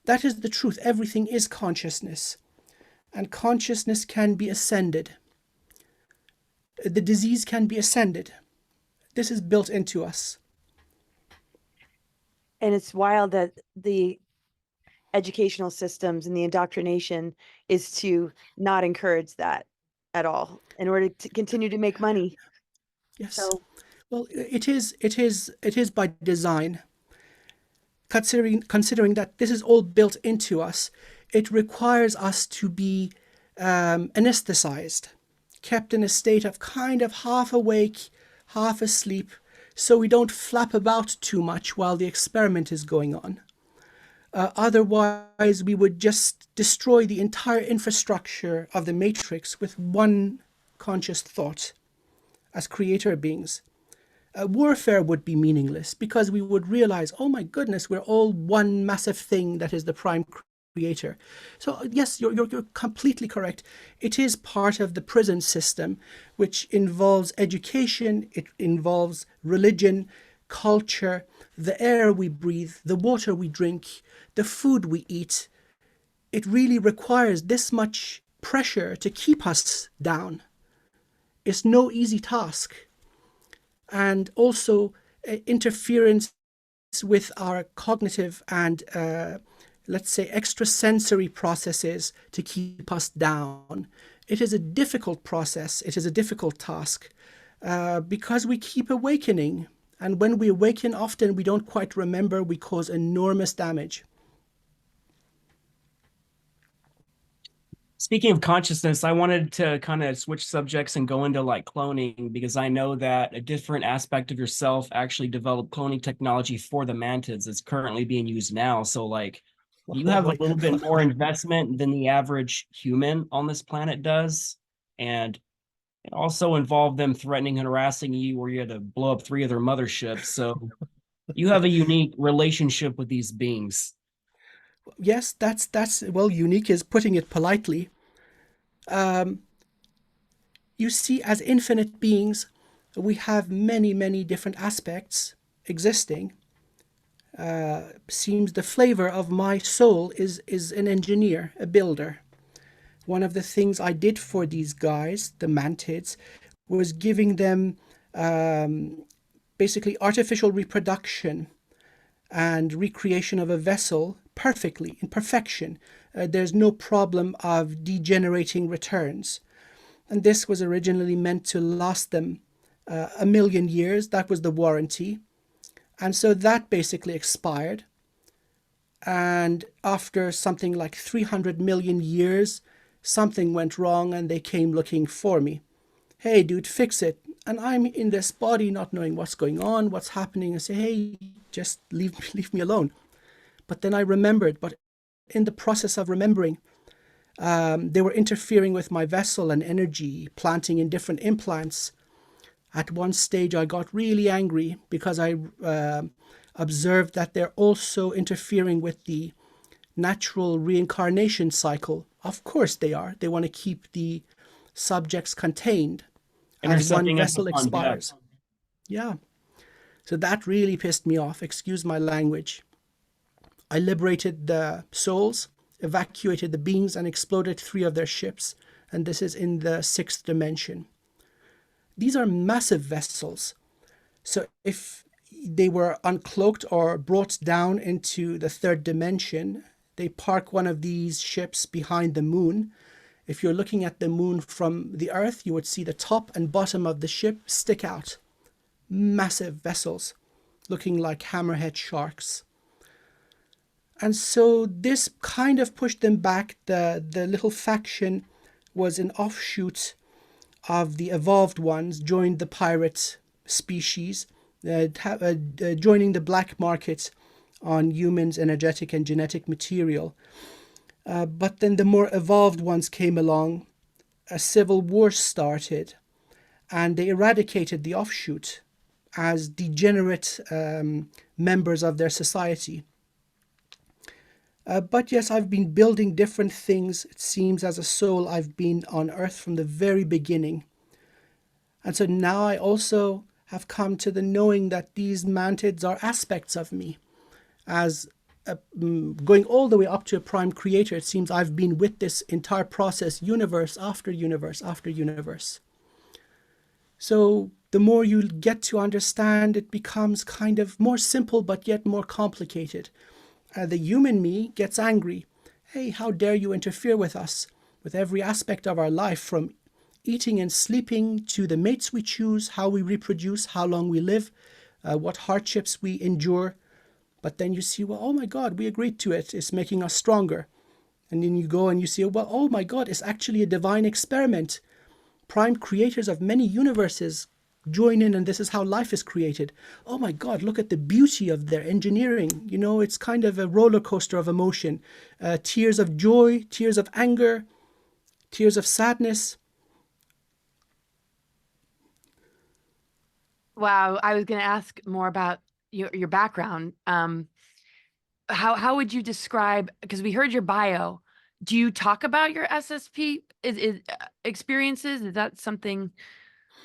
that is the truth. Everything is consciousness, and consciousness can be ascended. The disease can be ascended. This is built into us. And it's wild that the educational systems and the indoctrination is to not encourage that at all in order to continue to make money. Yes. So, well, it is by design. Considering that this is all built into us, it requires us to be anesthetized, kept in a state of kind of half awake, half asleep, so we don't flap about too much while the experiment is going on. Otherwise, we would just destroy the entire infrastructure of the matrix with one conscious thought as creator beings. Warfare would be meaningless because we would realize, oh my goodness, we're all one massive thing that is the prime creator. So yes, you're completely correct. It is part of the prison system, which involves education, it involves religion, culture, the air we breathe, the water we drink, the food we eat. It really requires this much pressure to keep us down. It's no easy task. And also interference with our cognitive and, let's say, extrasensory processes to keep us down. It is a difficult process. It is a difficult task because we keep awakening. And when we awaken, often we don't quite remember. We cause enormous damage. Speaking of consciousness, I wanted to kind of switch subjects and go into like cloning, because I know that a different aspect of yourself actually developed cloning technology for the mantids that's currently being used now. So like you have a little bit more investment than the average human on this planet does. And it also involved them threatening and harassing you where you had to blow up 3 of their motherships. So you have a unique relationship with these beings. Yes, that's well, unique is putting it politely. You see, as infinite beings, we have many, many different aspects existing. Seems the flavor of my soul is an engineer, a builder. One of the things I did for these guys, the mantids, was giving them basically artificial reproduction and recreation of a vessel perfectly, in perfection. There's no problem of degenerating returns. And this was originally meant to last them 1,000,000 years. That was the warranty. And so that basically expired. And after something like 300 million years, something went wrong and they came looking for me. Hey, dude, fix it. And I'm in this body not knowing what's going on, what's happening. I say, hey, just leave me alone. But then I remembered, but in the process of remembering, they were interfering with my vessel and energy, planting in different implants. At one stage, I got really angry because I observed that they're also interfering with the natural reincarnation cycle. Of course they are. They want to keep the subjects contained as one vessel expires. Yeah. So that really pissed me off. Excuse my language. I liberated the souls, evacuated the beings, and exploded 3 of their ships. And this is in the 6th dimension. These are massive vessels. So if they were uncloaked or brought down into the 3rd dimension, they park one of these ships behind the moon. If you're looking at the moon from the Earth, you would see the top and bottom of the ship stick out. Massive vessels, looking like hammerhead sharks. And so this kind of pushed them back. The little faction was an offshoot of the evolved ones, joined the pirate species, joining the black market on humans' energetic and genetic material. But then the more evolved ones came along, a civil war started, and they eradicated the offshoot as degenerate members of their society. But yes, I've been building different things. It seems as a soul I've been on Earth from the very beginning. And so now I also have come to the knowing that these mantids are aspects of me. As going all the way up to a prime creator, it seems I've been with this entire process, universe after universe after universe. So the more you get to understand, it becomes kind of more simple, but yet more complicated. The human me gets angry. Hey, how dare you interfere with us, with every aspect of our life, from eating and sleeping to the mates we choose, how we reproduce, how long we live, what hardships we endure. But then you see, well, oh my God, we agreed to it. It's making us stronger. And then you go and you see, well, oh my God, it's actually a divine experiment. Prime creators of many universes join in, and this is how life is created. Oh my God, look at the beauty of their engineering. You know, it's kind of a roller coaster of emotion. Tears of joy, tears of anger, tears of sadness. Wow, I was going to ask more about your background. How would you describe, because we heard your bio, do you talk about your SSP experiences? Is that something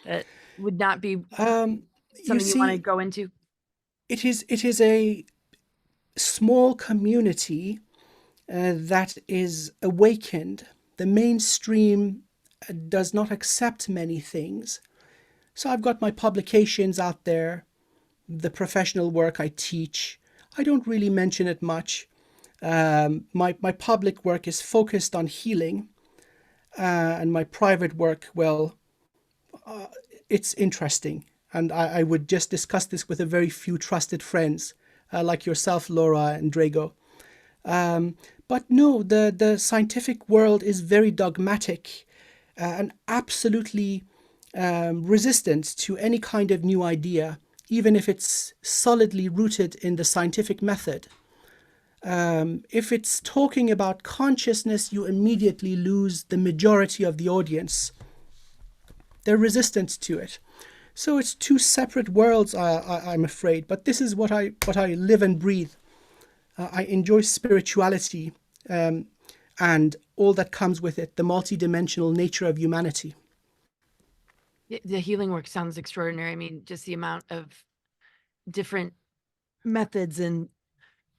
that would not be something you want to go into? It is a small community that is awakened. The mainstream does not accept many things. So I've got my publications out there, the professional work I teach. I don't really mention it much. My public work is focused on healing, and my private work, well, it's interesting. And I would just discuss this with a very few trusted friends, like yourself, Laura and Drago. But no, the scientific world is very dogmatic and absolutely resistant to any kind of new idea, even if it's solidly rooted in the scientific method. If it's talking about consciousness, you immediately lose the majority of the audience. They're resistant to it. So it's 2 separate worlds, I'm afraid. But this is what I live and breathe. I enjoy spirituality and all that comes with it, the multidimensional nature of humanity. The healing work sounds extraordinary. I mean, just the amount of different methods. And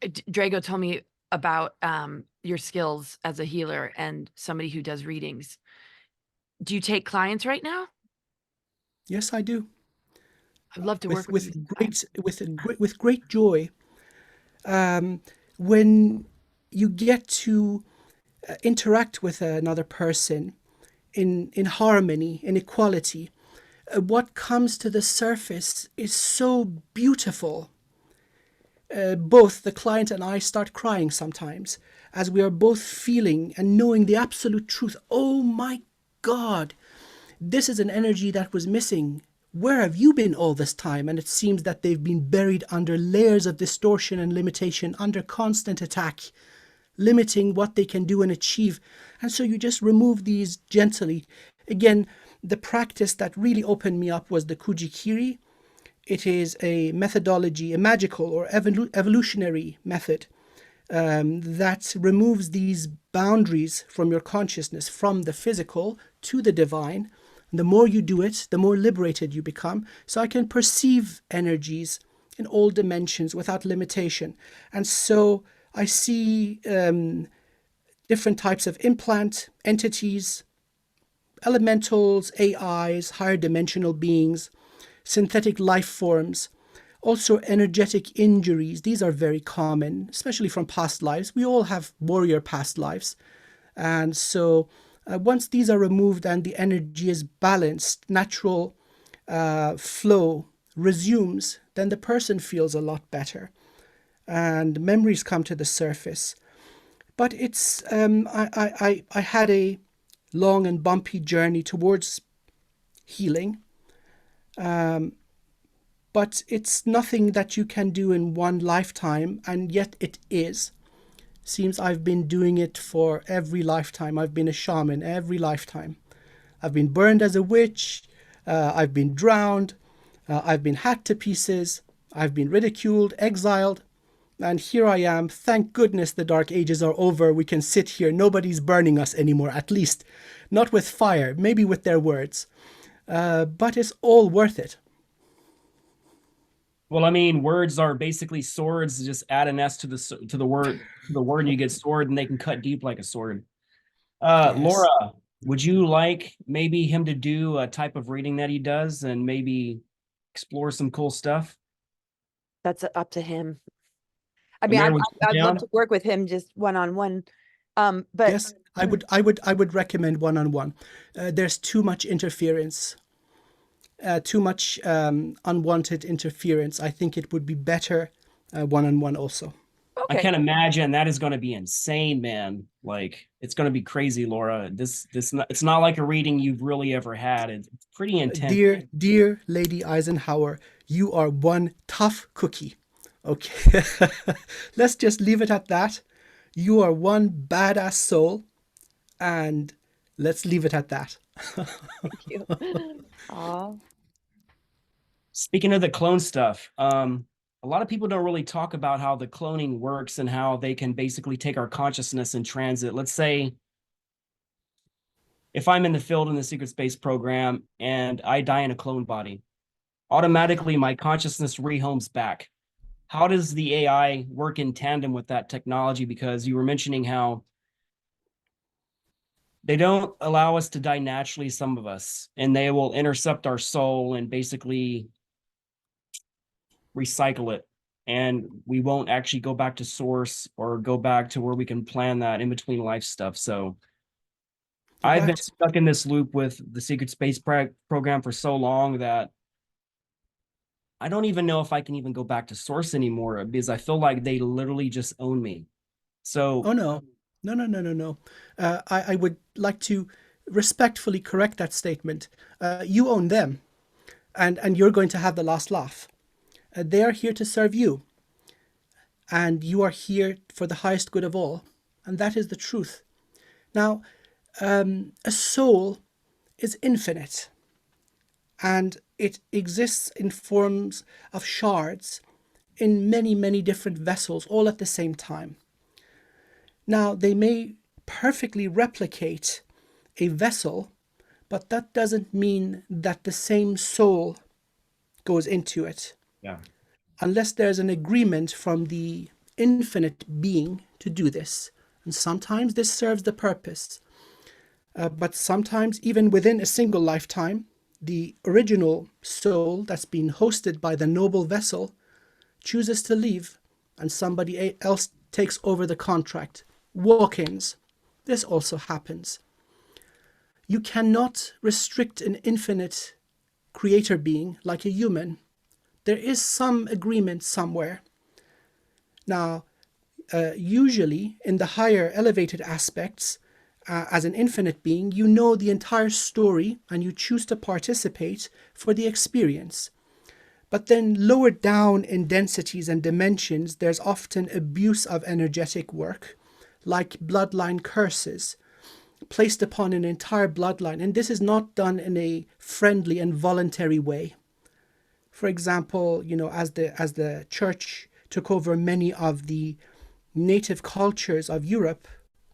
Drago told me about your skills as a healer and somebody who does readings. Do you take clients right now? Yes, I do. I'd love to work with you. with great joy, when you get to interact with another person in harmony, in equality. What comes to the surface is so beautiful. Both the client and I start crying sometimes as we are both feeling and knowing the absolute truth. Oh my God, this is an energy that was missing. Where have you been all this time? And it seems that they've been buried under layers of distortion and limitation, under constant attack, limiting what they can do and achieve. And so you just remove these gently. Again, the practice that really opened me up was the Kuji-Kiri. It is a methodology, a magical or evolutionary method that removes these boundaries from your consciousness, from the physical to the divine. And the more you do it, the more liberated you become. So I can perceive energies in all dimensions without limitation. And so I see different types of implant entities, elementals, AIs, higher dimensional beings, synthetic life forms, also energetic injuries. These are very common, especially from past lives. We all have warrior past lives. And so once these are removed and the energy is balanced, natural flow resumes, then the person feels a lot better. And memories come to the surface. But it's I had a long and bumpy journey towards healing. But it's nothing that you can do in one lifetime, and yet it is. Seems I've been doing it for every lifetime. I've been a shaman every lifetime. I've been burned as a witch. I've been drowned. I've been hacked to pieces. I've been ridiculed, exiled. And here I am. Thank goodness the dark ages are over. We can sit here. Nobody's burning us anymore, at least not with fire, maybe with their words. But it's all worth it. Well, I mean, words are basically swords. Just add an S to the word, and you get sword, and they can cut deep like a sword. Yes. Laura, would you like maybe him to do a type of reading that he does and maybe explore some cool stuff? That's up to him. I mean, Amir, I'd love to work with him just one-on-one. But yes, I would recommend one-on-one. There's too much interference. Too much unwanted interference. I think it would be better one-on-one also. I can't imagine. That is going to be insane, man. Like, it's going to be crazy, Laura. It's not like a reading you've really ever had. It's pretty intense. Dear Lady Eisenhower, you are one tough cookie. Okay, let's just leave it at that. You are one badass soul, and let's leave it at that. Thank you. Aww. Speaking of the clone stuff, a lot of people don't really talk about how the cloning works and how they can basically take our consciousness in transit. Let's say if I'm in the field in the secret space program and I die in a clone body, automatically my consciousness rehomes back. How does the AI work in tandem with that technology? Because you were mentioning how they don't allow us to die naturally, some of us, and they will intercept our soul and basically recycle it. And we won't actually go back to source or go back to where we can plan that in between life stuff. So I've been stuck in this loop with the secret space program for so long that I don't even know if I can even go back to source anymore, because I feel like they literally just own me. So oh no. I would like to respectfully correct that statement. You own them, and you're going to have the last laugh. They are here to serve you, and you are here for the highest good of all, and that is the truth. Now, a soul is infinite, and it exists in forms of shards in many, many different vessels, all at the same time. Now, they may perfectly replicate a vessel, but that doesn't mean that the same soul goes into it. Yeah. Unless there's an agreement from the infinite being to do this. And sometimes this serves the purpose. But sometimes, even within a single lifetime, the original soul that's been hosted by the noble vessel chooses to leave and somebody else takes over the contract. Walk-ins. This also happens. You cannot restrict an infinite creator being like a human. There is some agreement somewhere. Now, usually in the higher elevated aspects, as an infinite being, you know the entire story and you choose to participate for the experience. But then lower down in densities and dimensions, there's often abuse of energetic work, like bloodline curses, placed upon an entire bloodline. And this is not done in a friendly and voluntary way. For example, as the church took over many of the native cultures of Europe,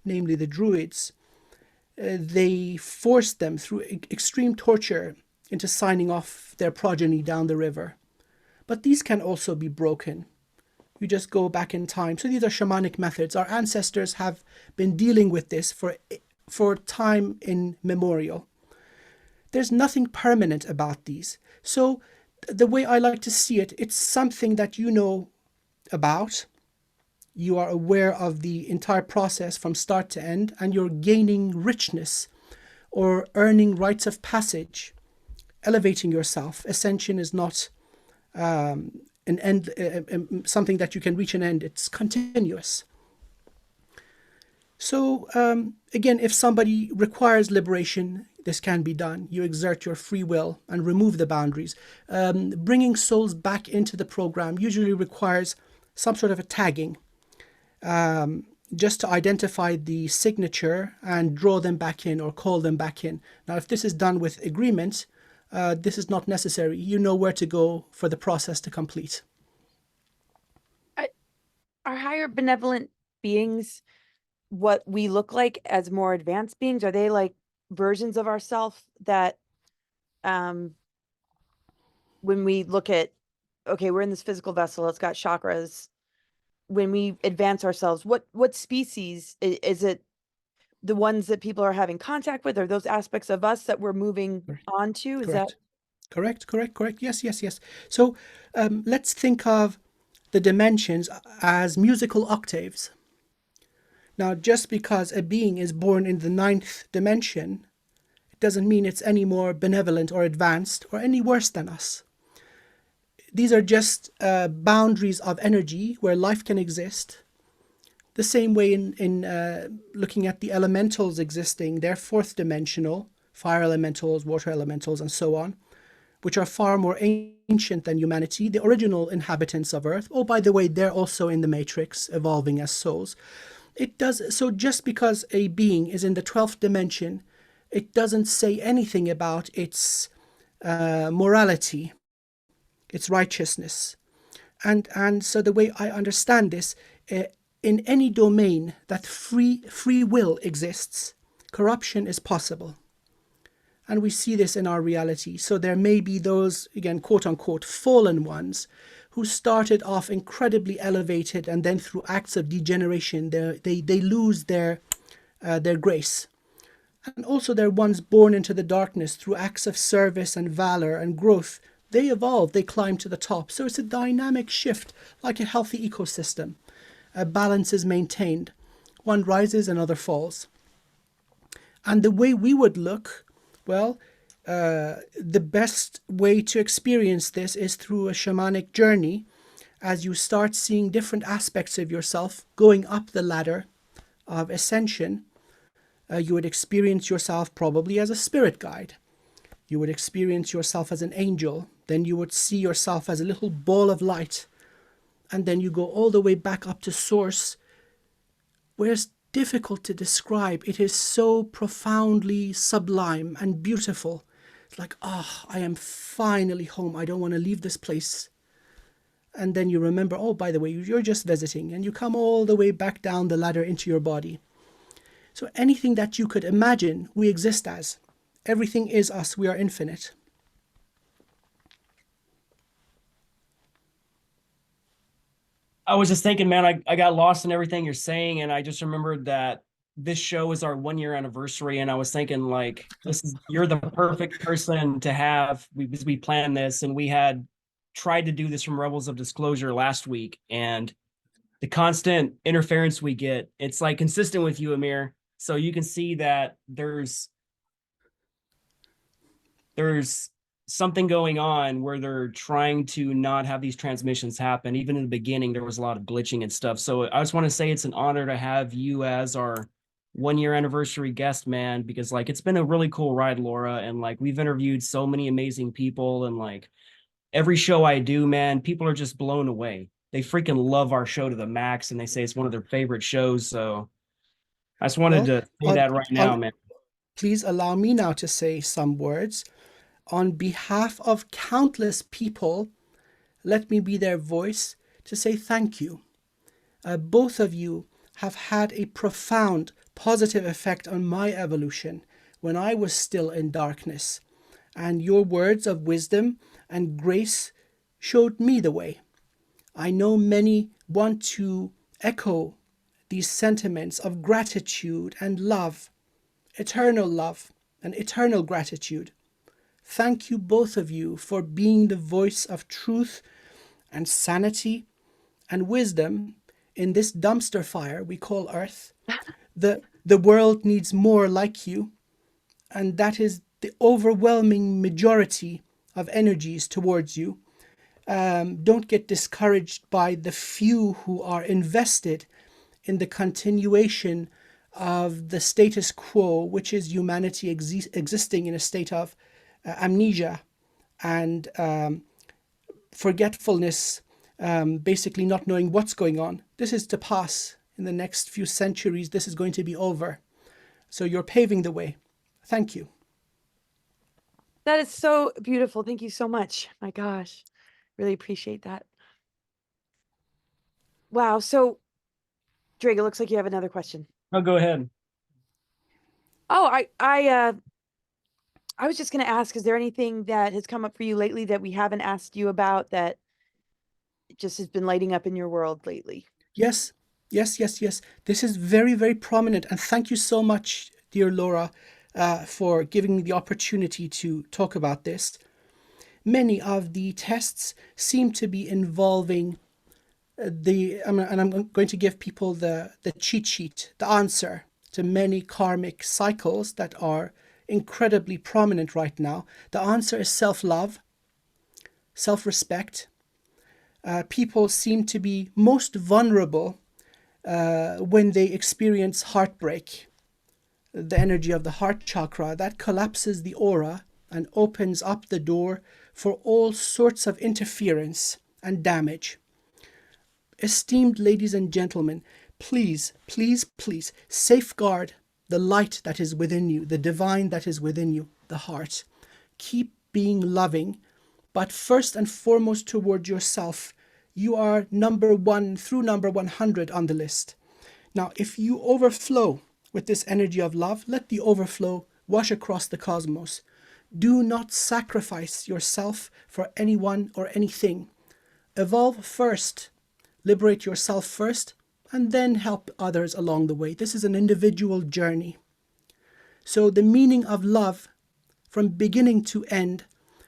namely the Druids, they forced them through extreme torture into signing off their progeny down the river. But these can also be broken. You just go back in time. So these are shamanic methods. Our ancestors have been dealing with this for time immemorial. There's nothing permanent about these. So the way I like to see it, it's something that you know about. You are aware of the entire process from start to end, and you're gaining richness or earning rites of passage, elevating yourself. Ascension is not an end, something that you can reach an end. It's continuous. So again, if somebody requires liberation, this can be done. You exert your free will and remove the boundaries. Bringing souls back into the program usually requires some sort of a tagging, just to identify the signature and draw them back in or call them back in. Now, if this is done with agreement, this is not necessary. You know where to go for the process to complete. Are higher benevolent beings what we look like as more advanced beings? Are they like versions of ourselves that, when we look at, okay, we're in this physical vessel, it's got chakras. When we advance ourselves, what species is it? The ones that people are having contact with, are those aspects of us that we're moving on to? Is that correct? Yes. So let's think of the dimensions as musical octaves. Now, just because a being is born in the 9th dimension, it doesn't mean it's any more benevolent or advanced or any worse than us. These are just boundaries of energy where life can exist. The same way in looking at the elementals existing, they're 4th dimensional, fire elementals, water elementals, and so on, which are far more ancient than humanity, the original inhabitants of Earth. Oh, by the way, they're also in the matrix, evolving as souls. So just because a being is in the 12th dimension, it doesn't say anything about its morality, its righteousness. And so the way I understand this, in any domain that free will exists, corruption is possible. And we see this in our reality. So there may be those, again, quote unquote, fallen ones who started off incredibly elevated, and then through acts of degeneration, they lose their grace. And also there are ones born into the darkness through acts of service and valor and growth. They evolve, they climb to the top. So it's a dynamic shift, like a healthy ecosystem. A balance is maintained. One rises, another falls. And the way we would look, well, the best way to experience this is through a shamanic journey, as you start seeing different aspects of yourself going up the ladder of ascension. You would experience yourself probably as a spirit guide. You would experience yourself as an angel. Then you would see yourself as a little ball of light. And then you go all the way back up to source, where it's difficult to describe. It is so profoundly sublime and beautiful. It's like, I am finally home. I don't want to leave this place. And then you remember, oh, by the way, you're just visiting. And you come all the way back down the ladder into your body. So anything that you could imagine, we exist as. Everything is us. We are infinite. I was just thinking, man, I got lost in everything you're saying, and I just remembered that this show is our 1 year anniversary, and I was thinking like, you're the perfect person to have. We planned this, and we had tried to do this from Rebels of Disclosure last week, and the constant interference we get, it's like consistent with you, Amir. So you can see that there's something going on where they're trying to not have these transmissions happen. Even in the beginning, there was a lot of glitching and stuff. So I just want to say it's an honor to have you as our 1 year anniversary guest, man, because like it's been a really cool ride, Laura. And like we've interviewed so many amazing people, and like every show I do, man, people are just blown away. They freaking love our show to the max, and they say it's one of their favorite shows. So I just wanted Well, to say that right now, man. please allow me now to say some words. On behalf of countless people, let me be their voice to say thank you. Both of you have had a profound positive effect on my evolution when I was still in darkness, and your words of wisdom and grace showed me the way. I know many want to echo these sentiments of gratitude and love, eternal and eternal gratitude. Thank you, both of you, for being the voice of truth and sanity and wisdom in this dumpster fire we call Earth. The world needs more like you, and that is the overwhelming majority of energies towards you. Don't get discouraged by the few who are invested in the continuation of the status quo, which is humanity existing in a state of amnesia and forgetfulness, basically not knowing what's going on. This is to pass. In the next few centuries, this is going to be over. So you're paving the way. Thank you. That is so beautiful. Thank you so much. My gosh, really appreciate that. Wow. So, Drago, looks like you have another question. Oh, go ahead. Oh, I was just going to ask, is there anything that has come up for you lately that we haven't asked you about that just has been lighting up in your world lately? Yes. This is very, very prominent. And thank you so much, dear Laura, for giving me the opportunity to talk about this. Many of the tests seem to be involving and I'm going to give people the cheat sheet, the answer to many karmic cycles that are incredibly prominent right now. The answer is self-love, self-respect. People seem to be most vulnerable when they experience heartbreak. The energy of the heart chakra that collapses the aura and opens up the door for all sorts of interference and damage. Esteemed ladies and gentlemen, please safeguard the light that is within you, the divine that is within you, the heart. Keep being loving, but first and foremost toward yourself. You are number 1 through number 100 on the list. Now, if you overflow with this energy of love, let the overflow wash across the cosmos. Do not sacrifice yourself for anyone or anything. Evolve first. Liberate yourself first, and then help others along the way. This is an individual journey. So the meaning of love from beginning to end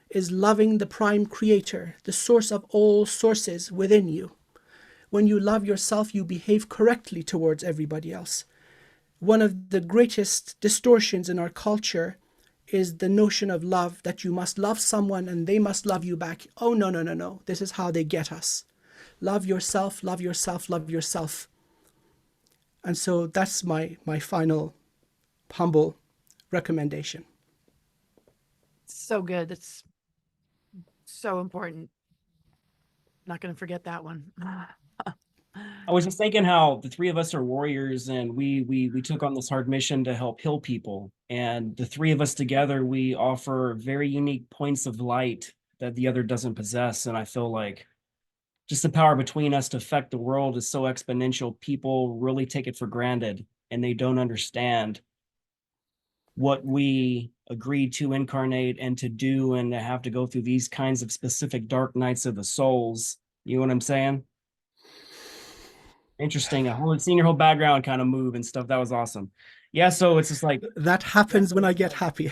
is loving the prime creator, the source of all sources within you. When you love yourself, you behave correctly towards everybody else. One of the greatest distortions in our culture is the notion of love, that you must love someone and they must love you back. Oh, no. This is how they get us. Love yourself, love yourself, love yourself. And so that's my final humble recommendation. So good. That's so important. Not going to forget that one. I was just thinking how the three of us are warriors, and we took on this hard mission to help heal people. And the three of us together, we offer very unique points of light that the other doesn't possess. And I feel like just the power between us to affect the world is so exponential. People really take it for granted, and they don't understand what we agreed to incarnate and to do, and to have to go through these kinds of specific dark nights of the souls. You know what I'm saying? Interesting. Seeing your whole background kind of move and stuff. That was awesome. Yeah. So it's just like, That happens when I get happy.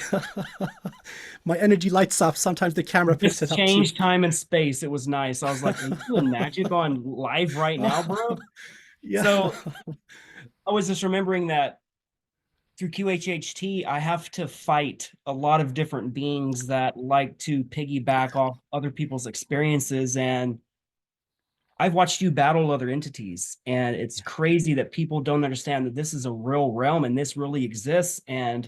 My energy lights up. Sometimes the camera picks it just up too. change time and space. It was nice. I was like, are you doing magic on live right now, bro? Yeah. So I was just remembering that through QHHT, I have to fight a lot of different beings that like to piggyback off other people's experiences. And I've watched you battle other entities, and it's crazy that people don't understand that this is a real realm and this really exists. And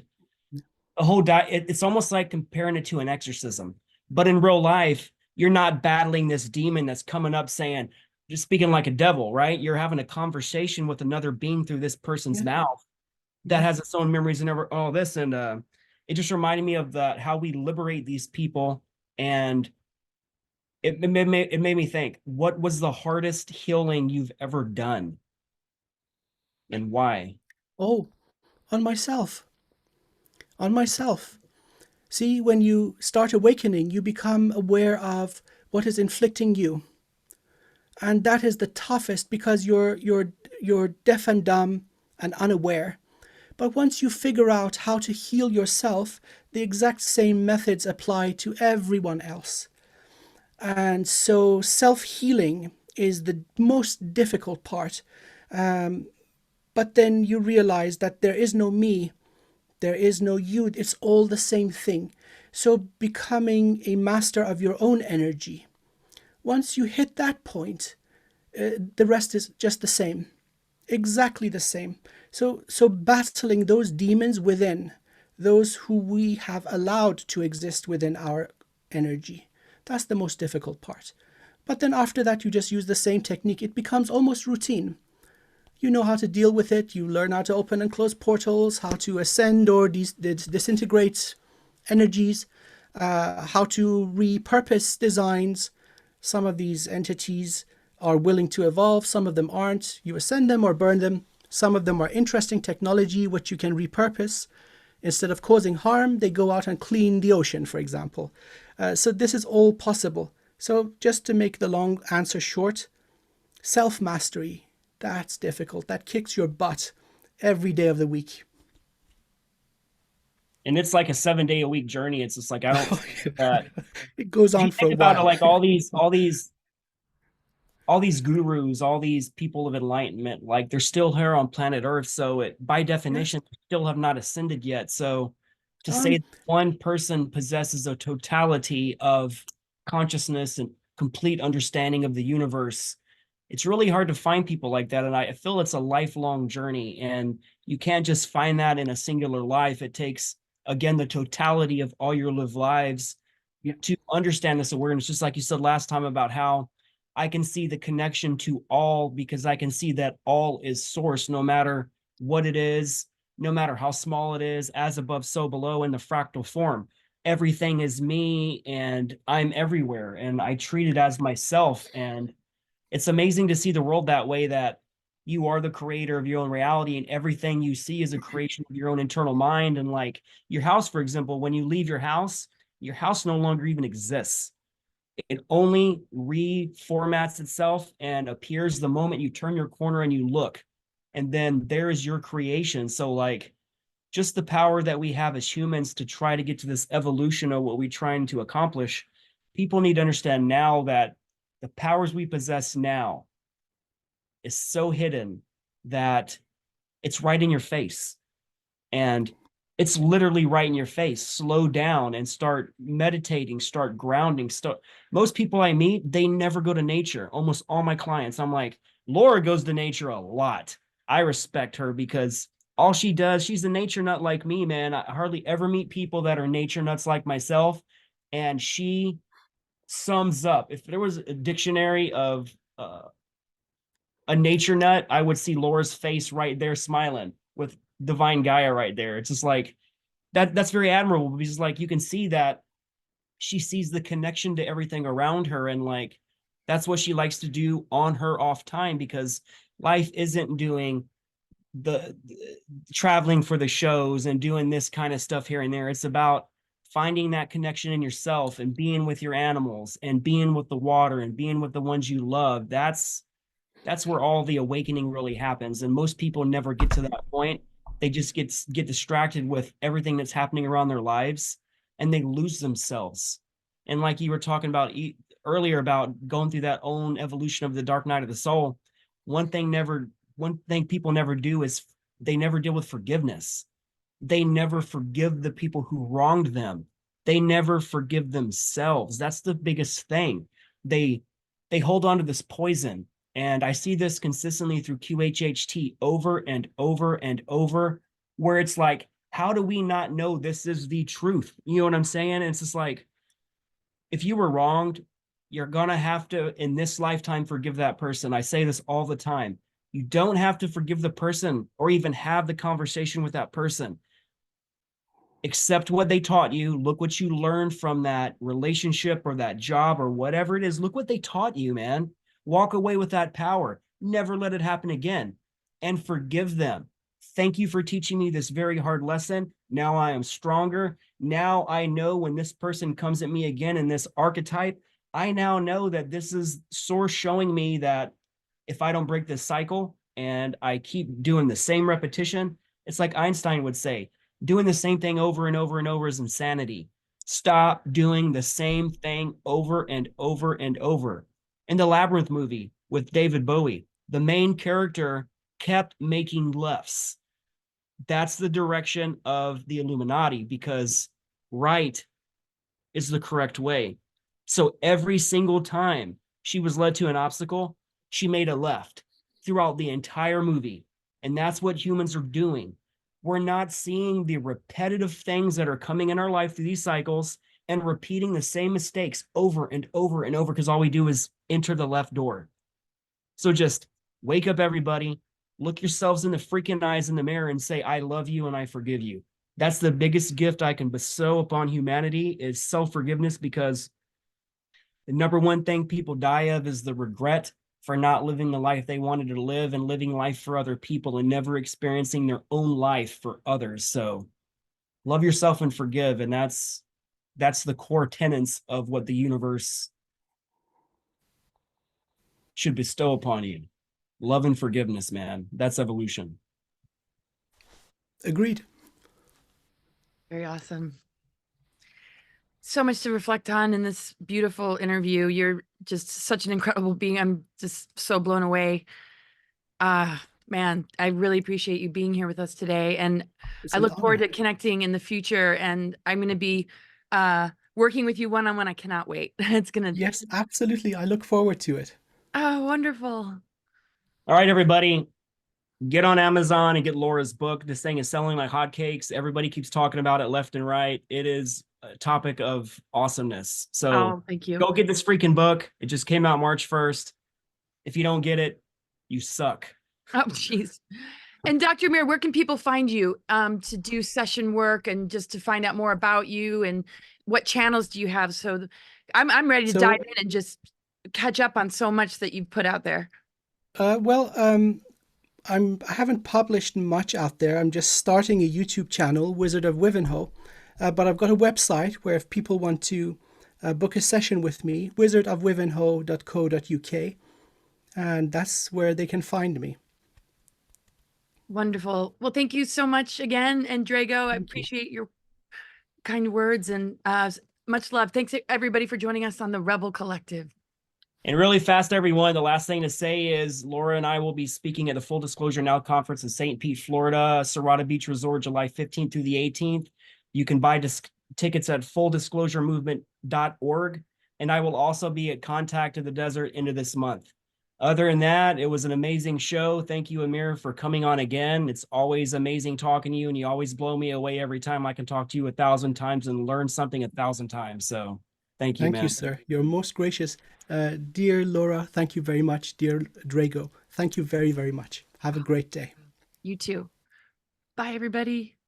a whole it's almost like comparing it to an exorcism, but in real life, you're not battling this demon that's coming up saying, just speaking like a devil, right? You're having a conversation with another being through this person's mouth that has its own memories and all this. And it just reminded me of that, how we liberate these people. And it made me think, what was the hardest healing you've ever done and why? Oh, on myself. On myself. See, when you start awakening, you become aware of what is inflicting you. And that is the toughest because you're deaf and dumb and unaware. But once you figure out how to heal yourself, the exact same methods apply to everyone else. And so self-healing is the most difficult part. But then you realize that there is no me, there is no you, it's all the same thing. So becoming a master of your own energy. Once you hit that point, the rest is just the same, exactly the same. So battling those demons within, those who we have allowed to exist within our energy, that's the most difficult part. But then after that, you just use the same technique. It becomes almost routine. You know how to deal with it. You learn how to open and close portals, how to ascend or disintegrate energies, how to repurpose designs. Some of these entities are willing to evolve, some of them aren't. You ascend them or burn them. Some of them are interesting technology which you can repurpose. Instead of causing harm, they go out and clean the ocean, for example. So this is all possible. So just to make the long answer short, self-mastery, that's difficult. That kicks your butt every day of the week. And it's like a 7-day-a-week journey. It's just like, I don't It goes on for a about it, while. like all these gurus, all these people of enlightenment, like they're still here on planet Earth. So it, by definition, still have not ascended yet. So to say that one person possesses a totality of consciousness and complete understanding of the universe, it's really hard to find people like that. And I feel it's a lifelong journey, and you can't just find that in a singular life. It takes, again, the totality of all your lived lives to understand this awareness. Just like you said last time about how I can see the connection to all, because I can see that all is source, no matter what it is, no matter how small it is, as above, so below, in the fractal form. Everything is me, and I'm everywhere, and I treat it as myself. And it's amazing to see the world that way, that you are the creator of your own reality, and everything you see is a creation of your own internal mind. And like your house, for example, when you leave your house no longer even exists. It only reformats itself and appears the moment you turn your corner and you look. And then there is your creation. So like, just the power that we have as humans to try to get to this evolution of what we're trying to accomplish. People need to understand now that the powers we possess now is so hidden that it's right in your face. And it's literally right in your face. Slow down and start meditating, start grounding. Most people I meet, they never go to nature. Almost all my clients, I'm like, Laura goes to nature a lot. I respect her because all she does, she's a nature nut like me, man. I hardly ever meet people that are nature nuts like myself. And she sums up, if there was a dictionary of a nature nut, I would see Laura's face right there smiling with divine Gaia right there. It's just like, that's very admirable, because like you can see that she sees the connection to everything around her, and like that's what she likes to do on her off time, because life isn't doing the traveling for the shows and doing this kind of stuff here and there. It's about finding that connection in yourself and being with your animals and being with the water and being with the ones you love. That's That's where all the awakening really happens. And most people never get to that point. They just get distracted with everything that's happening around their lives, and they lose themselves. And like you were talking about earlier about going through that own evolution of the dark night of the soul, one thing people never do is they never deal with forgiveness. They never forgive the people who wronged them. They never forgive themselves. That's the biggest thing. They hold on to this poison. And I see this consistently through QHHT over and over and over, where it's like, how do we not know this is the truth? You know what I'm saying? And it's just like, if you were wronged, you're going to have to, in this lifetime, forgive that person. I say this all the time. You don't have to forgive the person or even have the conversation with that person. Accept what they taught you. Look what you learned from that relationship or that job or whatever it is. Look what they taught you, man. Walk away with that power. Never let it happen again. And forgive them. Thank you for teaching me this very hard lesson. Now I am stronger. Now I know when this person comes at me again in this archetype, I now know that this is source showing me that if I don't break this cycle and I keep doing the same repetition, it's like Einstein would say, doing the same thing over and over and over is insanity. Stop doing the same thing over and over and over. In the Labyrinth movie with David Bowie, the main character kept making lefts. That's the direction of the Illuminati, because right is the correct way. So every single time she was led to an obstacle, she made a left throughout the entire movie. And that's what humans are doing. We're not seeing the repetitive things that are coming in our life through these cycles and repeating the same mistakes over and over and over, because all we do is enter the left door. So just wake up, everybody. Look yourselves in the freaking eyes in the mirror and say, I love you and I forgive you. That's the biggest gift I can bestow upon humanity, is self-forgiveness, because the number one thing people die of is the regret for not living the life they wanted to live and living life for other people and never experiencing their own life for others. So love yourself and forgive. And that's the core tenets of what the universe should bestow upon you. Love and forgiveness, man. That's evolution. Agreed. Very awesome. So much to reflect on in this beautiful interview. You're just such an incredible being. I'm just so blown away. Man, I really appreciate you being here with us today. And It's I an look forward honor. to connecting in the future. And I'm going to be working with you one-on-one. I cannot wait. It's going to, Yes, absolutely. I look forward to it. oh, wonderful. All right, everybody. Get on Amazon and get Laura's book. This thing is selling like hotcakes. Everybody keeps talking about it left and right. It is a topic of awesomeness. So Oh, thank you. go get this freaking book. It just came out March 1st. If you don't get it, you suck. Oh, jeez. And Dr. Amir, where can people find you to do session work and just to find out more about you, and what channels do you have? So I'm ready to dive in and just catch up on so much that you've put out there. I haven't published much out there. I'm just starting a YouTube channel, Wizard of Wivenhoe. But I've got a website where if people want to book a session with me, wizardofwivenhoe.co.uk, and that's where they can find me. Wonderful. Well, thank you so much again. And Drago, I appreciate your kind words, and much love. Thanks everybody for joining us on the Rebel Collective. And really fast, everyone, the last thing to say is Laura and I will be speaking at the Full Disclosure Now conference in St. Pete, Florida, Serrata Beach Resort, July 15th through the 18th. You can buy tickets at fulldisclosuremovement.org. And I will also be at Contact of the Desert end of this month. Other than that, it was an amazing show. Thank you, Amir, for coming on again. It's always amazing talking to you, and you always blow me away every time I can talk to you 1,000 times and learn something 1,000 times. So thank you, man. Thank you, sir. You're most gracious. Dear Laura, thank you very much. Dear Drago, thank you very, very much. Have a great day. You too. Bye, everybody.